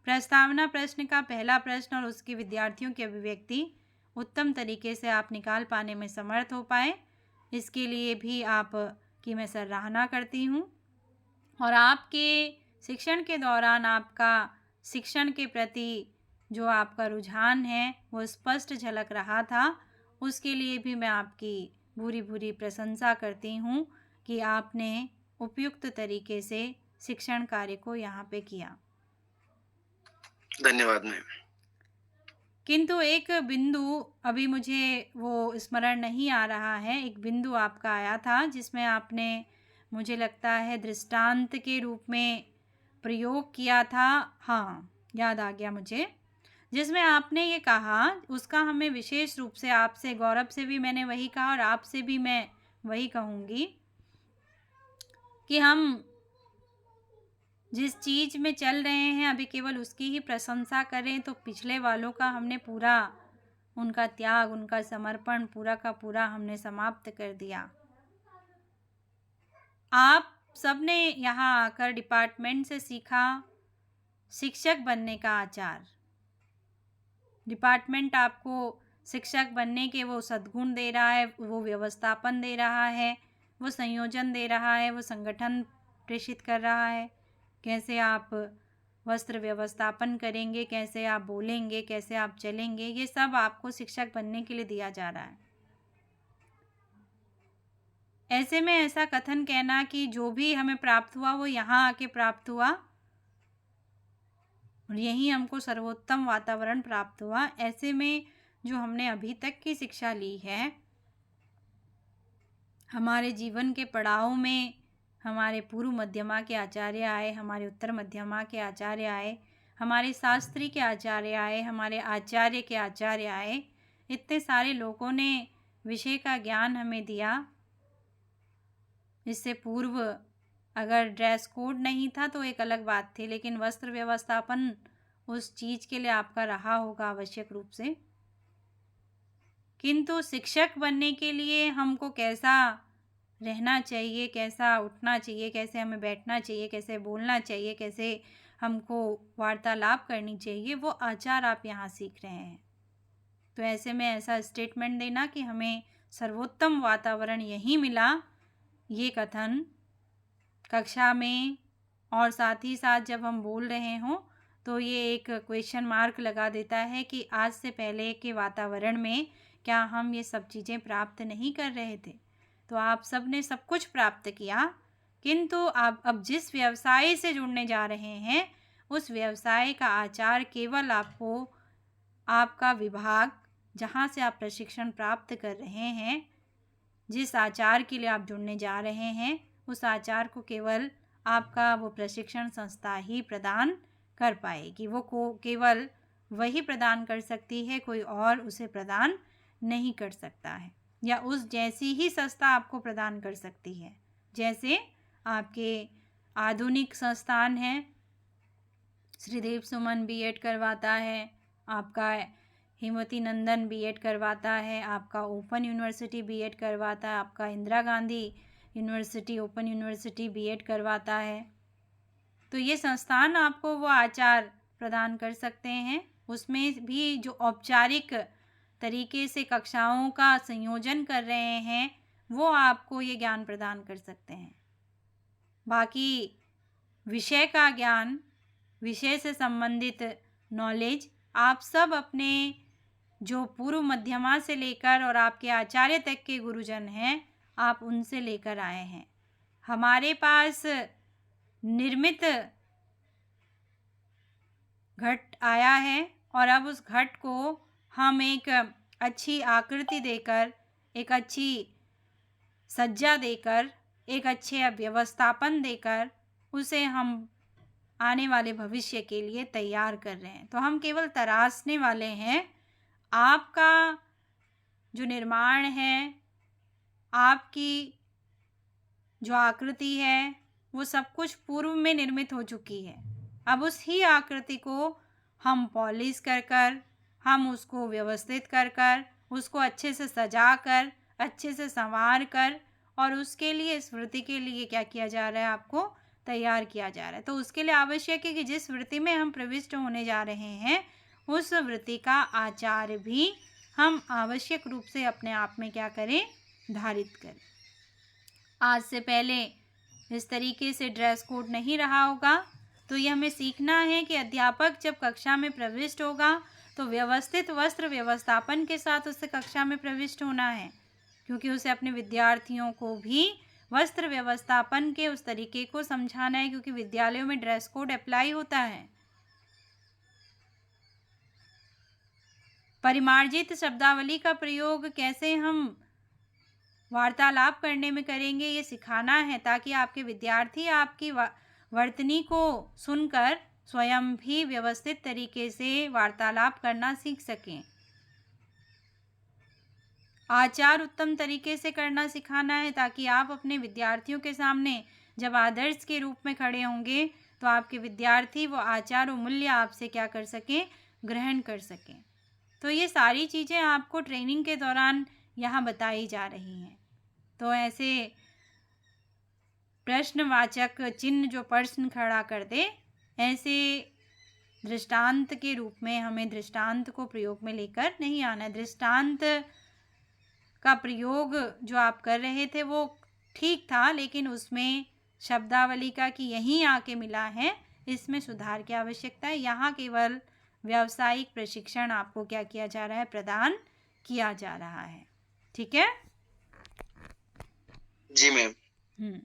प्रस्तावना प्रश्न का पहला प्रश्न और उसके विद्यार्थियों की अभिव्यक्ति उत्तम तरीके से आप निकाल पाने में समर्थ हो पाए, इसके लिए भी आप की मैं सराहना करती हूँ। और आपके शिक्षण के दौरान आपका शिक्षण के प्रति जो आपका रुझान है वो स्पष्ट झलक रहा था, उसके लिए भी मैं आपकी भूरी भूरी प्रशंसा करती हूँ कि आपने उपयुक्त तरीके से शिक्षण कार्य को यहाँ पे किया। धन्यवाद मैम। किंतु एक बिंदु अभी मुझे वो स्मरण नहीं आ रहा है, एक बिंदु आपका आया था जिसमें आपने मुझे लगता है दृष्टांत के रूप में प्रयोग किया था। हाँ, याद आ गया मुझे, जिसमें आपने ये कहा, उसका हमें विशेष रूप से आपसे, गौरव से भी मैंने वही कहा और आपसे भी मैं वही कहूँगी कि हम जिस चीज़ में चल रहे हैं अभी केवल उसकी ही प्रशंसा करें, तो पिछले वालों का हमने पूरा उनका त्याग, उनका समर्पण पूरा का पूरा हमने समाप्त कर दिया। आप सबने यहाँ आकर डिपार्टमेंट से सीखा शिक्षक बनने का आचार। डिपार्टमेंट आपको शिक्षक बनने के वो सद्गुण दे रहा है, वो व्यवस्थापन दे रहा है, वो संयोजन दे रहा है, वो संगठन प्रेषित कर रहा है, कैसे आप वस्त्र व्यवस्थापन करेंगे, कैसे आप बोलेंगे, कैसे आप चलेंगे, ये सब आपको शिक्षक बनने के लिए दिया जा रहा है। ऐसे में ऐसा कथन कहना कि जो भी हमें प्राप्त हुआ वो यहाँ आके प्राप्त हुआ और यहीं हमको सर्वोत्तम वातावरण प्राप्त हुआ, ऐसे में जो हमने अभी तक की शिक्षा ली है, हमारे जीवन के पड़ाव में हमारे पूर्व मध्यमा के आचार्य आए, हमारे उत्तर मध्यमा के आचार्य आए, हमारे शास्त्री के आचार्य आए, हमारे आचार्य के आचार्य आए, इतने सारे लोगों ने विषय का ज्ञान हमें दिया। इससे पूर्व अगर ड्रेस कोड नहीं था तो एक अलग बात थी, लेकिन वस्त्र व्यवस्थापन उस चीज़ के लिए आपका रहा होगा आवश्यक रूप से। किंतु शिक्षक बनने के लिए हमको कैसा रहना चाहिए, कैसा उठना चाहिए, कैसे हमें बैठना चाहिए, कैसे बोलना चाहिए, कैसे हमको वार्तालाप करनी चाहिए, वो आचार आप यहाँ सीख रहे हैं। तो ऐसे में ऐसा स्टेटमेंट देना कि हमें सर्वोत्तम वातावरण यहीं मिला, ये कथन कक्षा में और साथ ही साथ जब हम बोल रहे हों तो ये एक क्वेश्चन मार्क लगा देता है कि आज से पहले के वातावरण में क्या हम ये सब चीज़ें प्राप्त नहीं कर रहे थे। तो आप सब ने सब कुछ प्राप्त किया, किंतु आप अब जिस व्यवसाय से जुड़ने जा रहे हैं उस व्यवसाय का आचार केवल आपको आपका विभाग जहाँ से आप प्रशिक्षण प्राप्त कर रहे हैं, जिस आचार के लिए आप जुड़ने जा रहे हैं, उस आचार को केवल आपका वो प्रशिक्षण संस्था ही प्रदान कर पाएगी। वो केवल वही प्रदान कर सकती है, कोई और उसे प्रदान नहीं कर सकता है, या उस जैसी ही संस्था आपको प्रदान कर सकती है। जैसे आपके आधुनिक संस्थान हैं, श्रीदेव सुमन बीएड करवाता है, आपका हेमवती नंदन बीएड करवाता है, आपका ओपन यूनिवर्सिटी बीएड करवाता है, आपका Indira Gandhi university open university B Ed करवाता है। तो ये संस्थान आपको वो आचार प्रदान कर सकते हैं। उसमें भी जो औपचारिक तरीके से कक्षाओं का संयोजन कर रहे हैं, वो आपको ये ज्ञान प्रदान कर सकते हैं। बाकी विषय का ज्ञान, विषय से संबंधित नॉलेज आप सब अपने जो पूर्व मध्यमा से लेकर और आपके आचार्य तक के गुरुजन हैं, आप उनसे लेकर आए हैं। हमारे पास निर्मित घट आया है और अब उस घट को हम एक अच्छी आकृति देकर, एक अच्छी सज्जा देकर, एक अच्छे व्यवस्थापन देकर उसे हम आने वाले भविष्य के लिए तैयार कर रहे हैं। तो हम केवल तराशने वाले हैं। आपका जो निर्माण है, आपकी जो आकृति है, वो सब कुछ पूर्व में निर्मित हो चुकी है। अब उस ही आकृति को हम पॉलिश कर कर, हम उसको व्यवस्थित कर कर, उसको अच्छे से सजा कर, अच्छे से संवार कर, और उसके लिए स्मृति के लिए क्या किया जा रहा है, आपको तैयार किया जा रहा है। तो उसके लिए आवश्यक है कि जिस वृत्ति में हम प्रविष्ट होने जा रहे हैं, उस वृत्ति का आचार भी हम आवश्यक रूप से अपने आप में क्या करें, धारित करें। आज से पहले इस तरीके से ड्रेस कोड नहीं रहा होगा, तो ये हमें सीखना है कि अध्यापक जब कक्षा में प्रविष्ट होगा तो व्यवस्थित वस्त्र व्यवस्थापन के साथ उसे कक्षा में प्रविष्ट होना है, क्योंकि उसे अपने विद्यार्थियों को भी वस्त्र व्यवस्थापन के उस तरीके को समझाना है, क्योंकि विद्यालयों में ड्रेस कोड अप्लाई होता है। परिमार्जित शब्दावली का प्रयोग कैसे हम वार्तालाप करने में करेंगे, ये सिखाना है, ताकि आपके विद्यार्थी आपकी वर्तनी को सुनकर स्वयं भी व्यवस्थित तरीके से वार्तालाप करना सीख सकें। आचार उत्तम तरीके से करना सिखाना है, ताकि आप अपने विद्यार्थियों के सामने जब आदर्श के रूप में खड़े होंगे तो आपके विद्यार्थी वो आचार और मूल्य आपसे क्या कर सकें, ग्रहण कर सकें। तो ये सारी चीज़ें आपको ट्रेनिंग के दौरान यहाँ बताई जा रही हैं। तो ऐसे प्रश्नवाचक चिन्ह जो प्रश्न खड़ा कर दे, ऐसे दृष्टांत के रूप में हमें दृष्टांत को प्रयोग में लेकर नहीं आना है। दृष्टांत का प्रयोग जो आप कर रहे थे वो ठीक था, लेकिन उसमें शब्दावली का कि यहीं आके मिला है, इसमें सुधार की आवश्यकता है। यहाँ केवल व्यावसायिक प्रशिक्षण आपको क्या किया जा रहा है, प्रदान किया जा रहा है। ठीक है जी मैम।